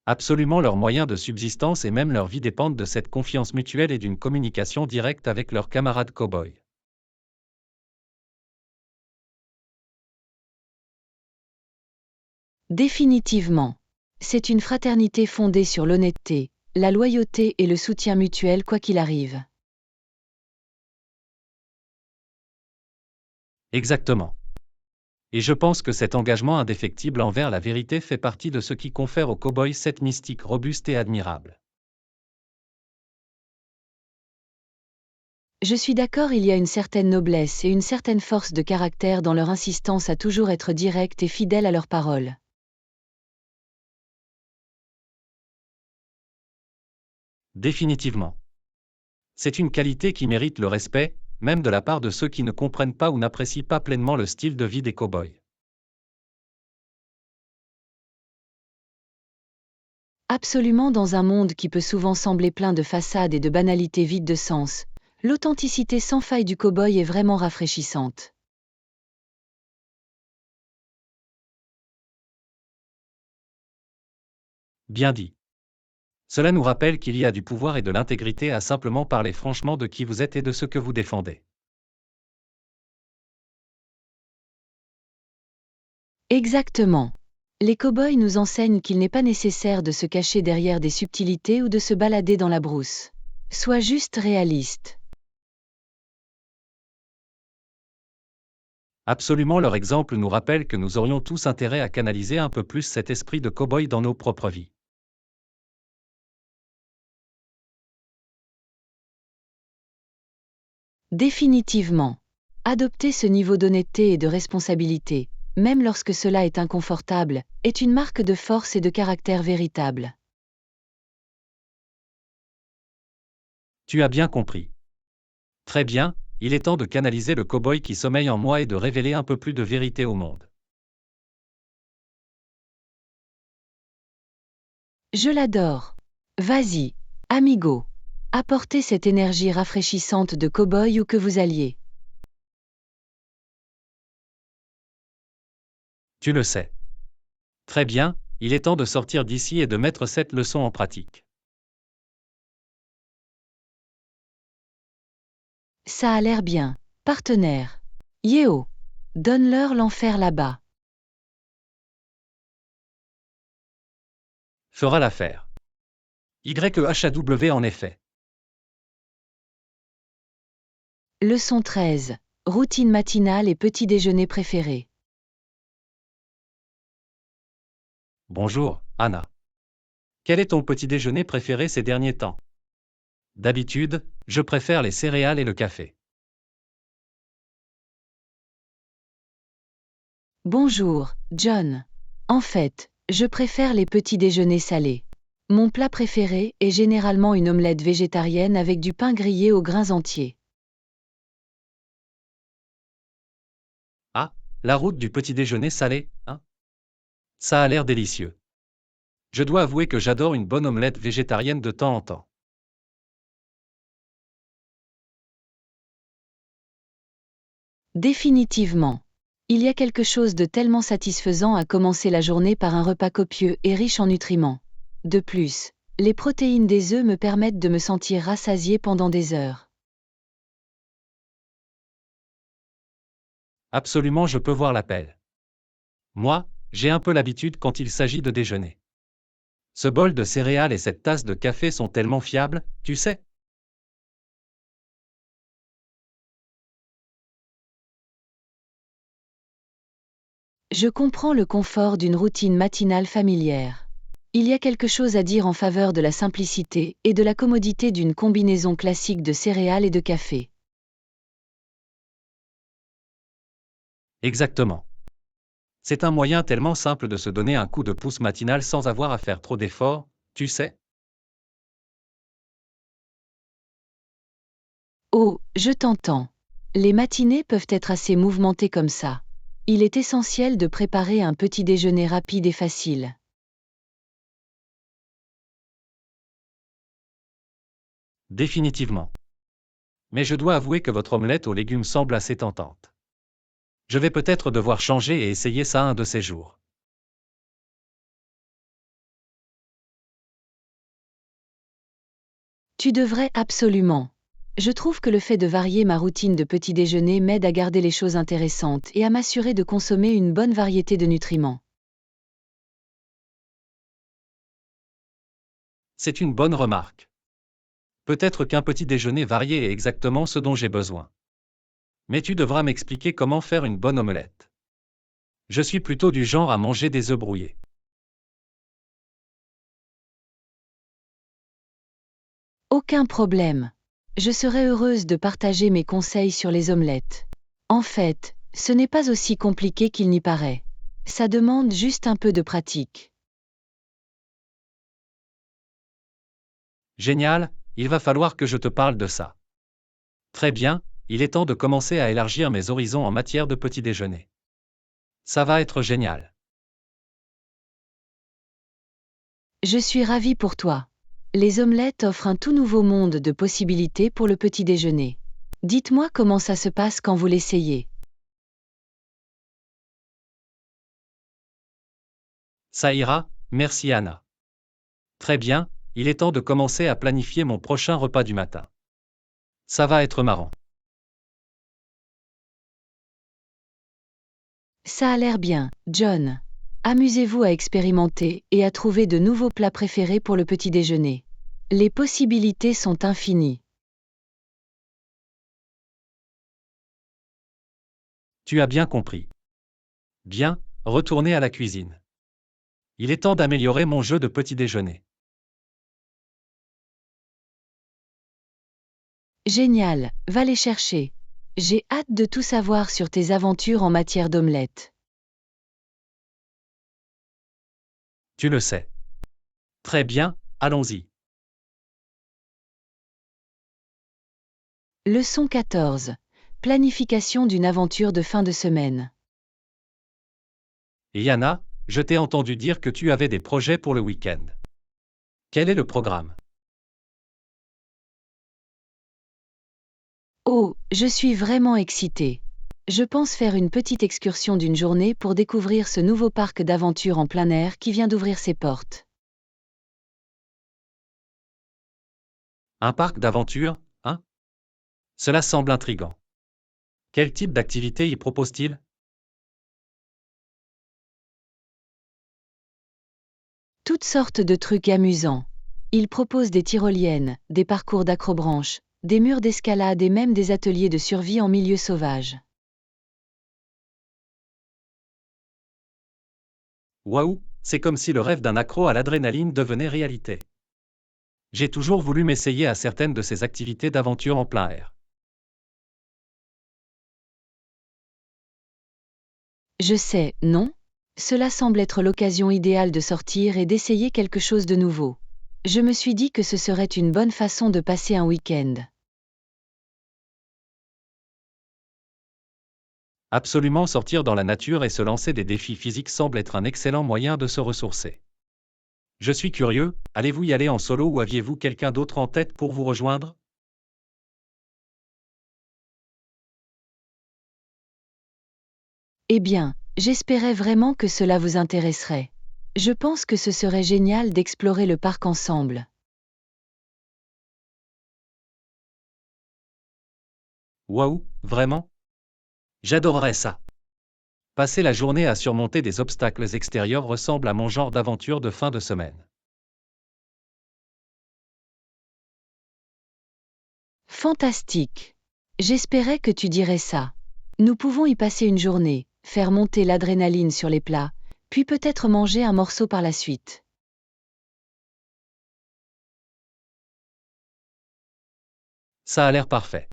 Absolument, leurs moyens de subsistance et même leur vie dépendent de cette confiance mutuelle et d'une communication directe avec leurs camarades cow-boys. Définitivement. C'est une fraternité fondée sur l'honnêteté, la loyauté et le soutien mutuel quoi qu'il arrive. Exactement. Et je pense que cet engagement indéfectible envers la vérité fait partie de ce qui confère aux cow-boys cette mystique robuste et admirable. Je suis d'accord, il y a une certaine noblesse et une certaine force de caractère dans leur insistance à toujours être directs et fidèles à leurs paroles. Définitivement. C'est une qualité qui mérite le respect, même de la part de ceux qui ne comprennent pas ou n'apprécient pas pleinement le style de vie des cow-boys. Absolument, dans un monde qui peut souvent sembler plein de façades et de banalités vides de sens, l'authenticité sans faille du cow-boy est vraiment rafraîchissante. Bien dit. Cela nous rappelle qu'il y a du pouvoir et de l'intégrité à simplement parler franchement de qui vous êtes et de ce que vous défendez. Exactement. Les cow-boys nous enseignent qu'il n'est pas nécessaire de se cacher derrière des subtilités ou de se balader dans la brousse. Sois juste réaliste. Absolument, leur exemple nous rappelle que nous aurions tous intérêt à canaliser un peu plus cet esprit de cow-boy dans nos propres vies. Définitivement. Adopter ce niveau d'honnêteté et de responsabilité, même lorsque cela est inconfortable, est une marque de force et de caractère véritable. Tu as bien compris. Très bien, il est temps de canaliser le cow-boy qui sommeille en moi et de révéler un peu plus de vérité au monde. Je l'adore. Vas-y, amigo. Apportez cette énergie rafraîchissante de cow-boy où que vous alliez. Tu le sais. Très bien, il est temps de sortir d'ici et de mettre cette leçon en pratique. Ça a l'air bien, partenaire. Yéo. Donne-leur l'enfer là-bas. Fera l'affaire. YEHAW en effet. Leçon 13. Routine matinale et petit déjeuner préféré. Bonjour, Anna. Quel est ton petit déjeuner préféré ces derniers temps? D'habitude, je préfère les céréales et le café. Bonjour, John. En fait, je préfère les petits déjeuners salés. Mon plat préféré est généralement une omelette végétarienne avec du pain grillé aux grains entiers. Ah, la route du petit déjeuner salé, hein? Ça a l'air délicieux. Je dois avouer que j'adore une bonne omelette végétarienne de temps en temps. Définitivement. Il y a quelque chose de tellement satisfaisant à commencer la journée par un repas copieux et riche en nutriments. De plus, les protéines des œufs me permettent de me sentir rassasié pendant des heures. Absolument, je peux voir l'appel. Moi, j'ai un peu l'habitude quand il s'agit de déjeuner. Ce bol de céréales et cette tasse de café sont tellement fiables, tu sais. Je comprends le confort d'une routine matinale familière. Il y a quelque chose à dire en faveur de la simplicité et de la commodité d'une combinaison classique de céréales et de café. Exactement. C'est un moyen tellement simple de se donner un coup de pouce matinal sans avoir à faire trop d'efforts, tu sais. Oh, je t'entends. Les matinées peuvent être assez mouvementées comme ça. Il est essentiel de préparer un petit déjeuner rapide et facile. Définitivement. Mais je dois avouer que votre omelette aux légumes semble assez tentante. Je vais peut-être devoir changer et essayer ça un de ces jours. Tu devrais absolument. Je trouve que le fait de varier ma routine de petit déjeuner m'aide à garder les choses intéressantes et à m'assurer de consommer une bonne variété de nutriments. C'est une bonne remarque. Peut-être qu'un petit déjeuner varié est exactement ce dont j'ai besoin. Mais tu devras m'expliquer comment faire une bonne omelette. Je suis plutôt du genre à manger des œufs brouillés. Aucun problème. Je serais heureuse de partager mes conseils sur les omelettes. En fait, ce n'est pas aussi compliqué qu'il n'y paraît. Ça demande juste un peu de pratique. Génial, il va falloir que je te parle de ça. Très bien, il est temps de commencer à élargir mes horizons en matière de petit déjeuner. Ça va être génial. Je suis ravie pour toi. Les omelettes offrent un tout nouveau monde de possibilités pour le petit déjeuner. Dites-moi comment ça se passe quand vous l'essayez. Ça ira, merci Anna. Très bien, il est temps de commencer à planifier mon prochain repas du matin. Ça va être marrant. Ça a l'air bien, John. Amusez-vous à expérimenter et à trouver de nouveaux plats préférés pour le petit déjeuner. Les possibilités sont infinies. Tu as bien compris. Bien, retournez à la cuisine. Il est temps d'améliorer mon jeu de petit déjeuner. Génial, va les chercher. J'ai hâte de tout savoir sur tes aventures en matière d'omelette. Tu le sais. Très bien, allons-y. Leçon 14. Planification d'une aventure de fin de semaine. Et Yana, je t'ai entendu dire que tu avais des projets pour le week-end. Quel est le programme? Oh, je suis vraiment excitée. Je pense faire une petite excursion d'une journée pour découvrir ce nouveau parc d'aventure en plein air qui vient d'ouvrir ses portes. Un parc d'aventure, hein? Cela semble intriguant. Quel type d'activité y propose-t-il? Toutes sortes de trucs amusants. Il propose des tyroliennes, des parcours d'acrobranche, des murs d'escalade et même des ateliers de survie en milieu sauvage. Waouh, c'est comme si le rêve d'un accro à l'adrénaline devenait réalité. J'ai toujours voulu m'essayer à certaines de ces activités d'aventure en plein air. Je sais, non? Cela semble être l'occasion idéale de sortir et d'essayer quelque chose de nouveau. Je me suis dit que ce serait une bonne façon de passer un week-end. Absolument, sortir dans la nature et se lancer des défis physiques semble être un excellent moyen de se ressourcer. Je suis curieux, allez-vous y aller en solo ou aviez-vous quelqu'un d'autre en tête pour vous rejoindre? Eh bien, j'espérais vraiment que cela vous intéresserait. Je pense que ce serait génial d'explorer le parc ensemble. Waouh, vraiment? J'adorerais ça. Passer la journée à surmonter des obstacles extérieurs ressemble à mon genre d'aventure de fin de semaine. Fantastique. J'espérais que tu dirais ça. Nous pouvons y passer une journée, faire monter l'adrénaline sur les plats, puis peut-être manger un morceau par la suite. Ça a l'air parfait.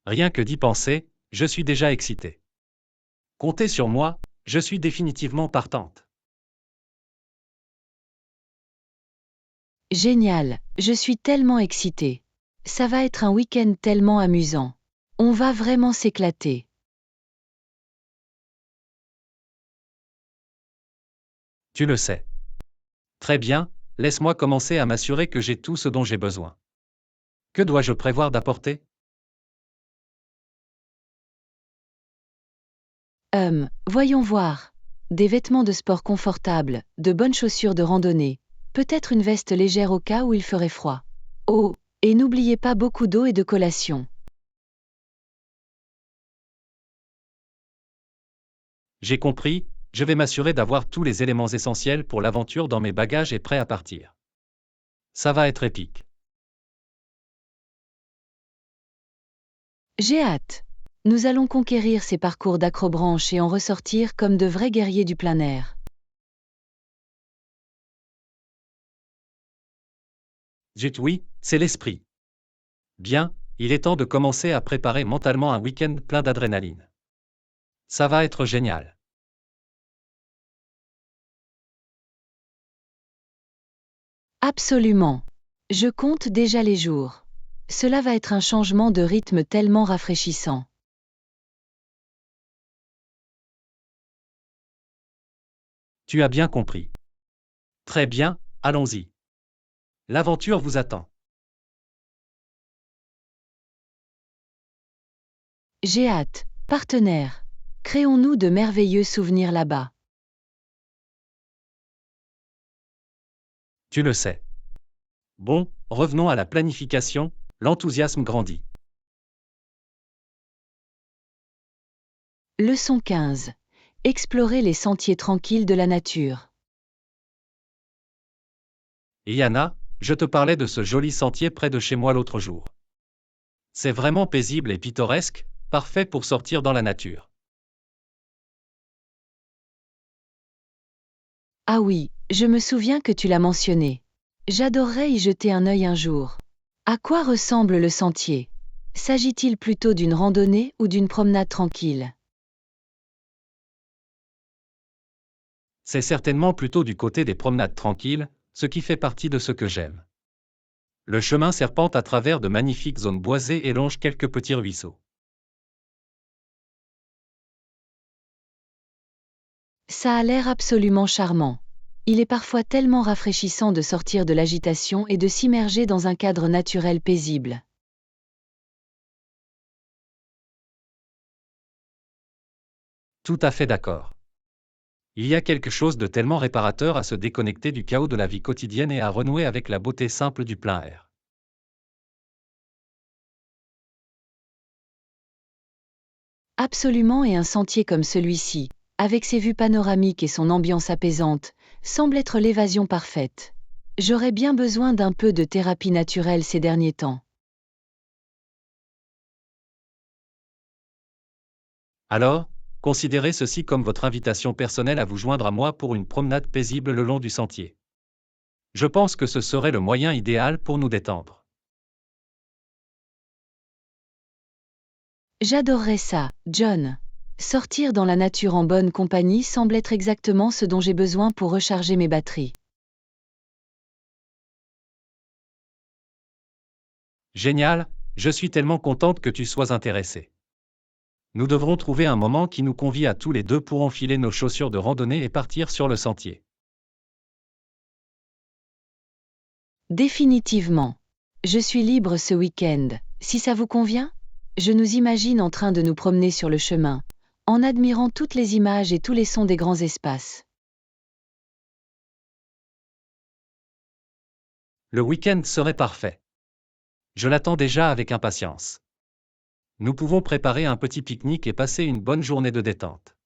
Rien que d'y penser, je suis déjà excité. Comptez sur moi, je suis définitivement partante. Génial, je suis tellement excitée. Ça va être un week-end tellement amusant. On va vraiment s'éclater. Tu le sais. Très bien, laisse-moi commencer à m'assurer que j'ai tout ce dont j'ai besoin. Que dois-je prévoir d'apporter? Voyons voir. Des vêtements de sport confortables, de bonnes chaussures de randonnée, peut-être une veste légère au cas où il ferait froid. Oh, et n'oubliez pas beaucoup d'eau et de collation. J'ai compris, je vais m'assurer d'avoir tous les éléments essentiels pour l'aventure dans mes bagages et prêt à partir. Ça va être épique. J'ai hâte. Nous allons conquérir ces parcours d'acrobranche et en ressortir comme de vrais guerriers du plein air. Zut oui, c'est l'esprit. Bien, il est temps de commencer à préparer mentalement un week-end plein d'adrénaline. Ça va être génial. Absolument. Je compte déjà les jours. Cela va être un changement de rythme tellement rafraîchissant. Tu as bien compris. Très bien, allons-y. L'aventure vous attend. J'ai hâte, partenaire. Créons-nous de merveilleux souvenirs là-bas. Tu le sais. Bon, revenons à la planification, l'enthousiasme grandit. Leçon 15. Explorer les sentiers tranquilles de la nature. Et Yana, je te parlais de ce joli sentier près de chez moi l'autre jour. C'est vraiment paisible et pittoresque, parfait pour sortir dans la nature. Ah oui, je me souviens que tu l'as mentionné. J'adorerais y jeter un œil un jour. À quoi ressemble le sentier? S'agit-il plutôt d'une randonnée ou d'une promenade tranquille? C'est certainement plutôt du côté des promenades tranquilles, ce qui fait partie de ce que j'aime. Le chemin serpente à travers de magnifiques zones boisées et longe quelques petits ruisseaux. Ça a l'air absolument charmant. Il est parfois tellement rafraîchissant de sortir de l'agitation et de s'immerger dans un cadre naturel paisible. Tout à fait d'accord. Il y a quelque chose de tellement réparateur à se déconnecter du chaos de la vie quotidienne et à renouer avec la beauté simple du plein air. Absolument, et un sentier comme celui-ci, avec ses vues panoramiques et son ambiance apaisante, semble être l'évasion parfaite. J'aurais bien besoin d'un peu de thérapie naturelle ces derniers temps. Alors, considérez ceci comme votre invitation personnelle à vous joindre à moi pour une promenade paisible le long du sentier. Je pense que ce serait le moyen idéal pour nous détendre. J'adorerais ça, John. Sortir dans la nature en bonne compagnie semble être exactement ce dont j'ai besoin pour recharger mes batteries. Génial, je suis tellement contente que tu sois intéressée. Nous devrons trouver un moment qui nous convie à tous les deux pour enfiler nos chaussures de randonnée et partir sur le sentier. Définitivement. Je suis libre ce week-end. Si ça vous convient, je nous imagine en train de nous promener sur le chemin, en admirant toutes les images et tous les sons des grands espaces. Le week-end serait parfait. Je l'attends déjà avec impatience. Nous pouvons préparer un petit pique-nique et passer une bonne journée de détente.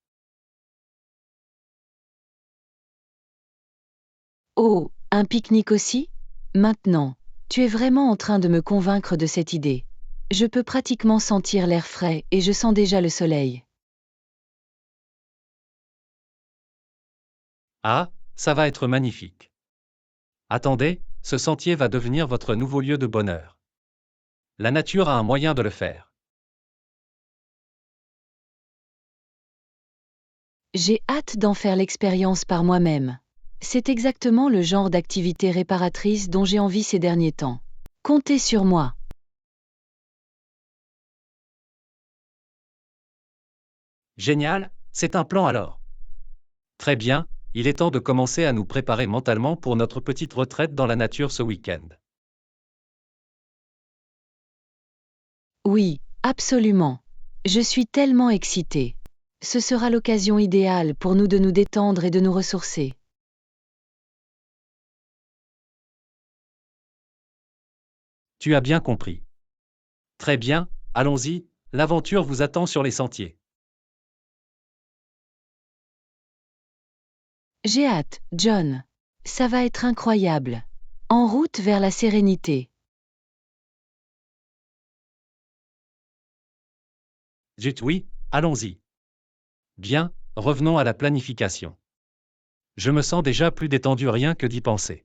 Oh, un pique-nique aussi? Maintenant, tu es vraiment en train de me convaincre de cette idée. Je peux pratiquement sentir l'air frais et je sens déjà le soleil. Ah, ça va être magnifique. Attendez, ce sentier va devenir votre nouveau lieu de bonheur. La nature a un moyen de le faire. J'ai hâte d'en faire l'expérience par moi-même. C'est exactement le genre d'activité réparatrice dont j'ai envie ces derniers temps. Comptez sur moi. Génial, c'est un plan alors. Très bien, il est temps de commencer à nous préparer mentalement pour notre petite retraite dans la nature ce week-end. Oui, absolument. Je suis tellement excitée. Ce sera l'occasion idéale pour nous de nous détendre et de nous ressourcer. Tu as bien compris. Très bien, allons-y, l'aventure vous attend sur les sentiers. J'ai hâte, John. Ça va être incroyable. En route vers la sérénité. Zut oui, allons-y. Bien, revenons à la planification. Je me sens déjà plus détendu rien que d'y penser.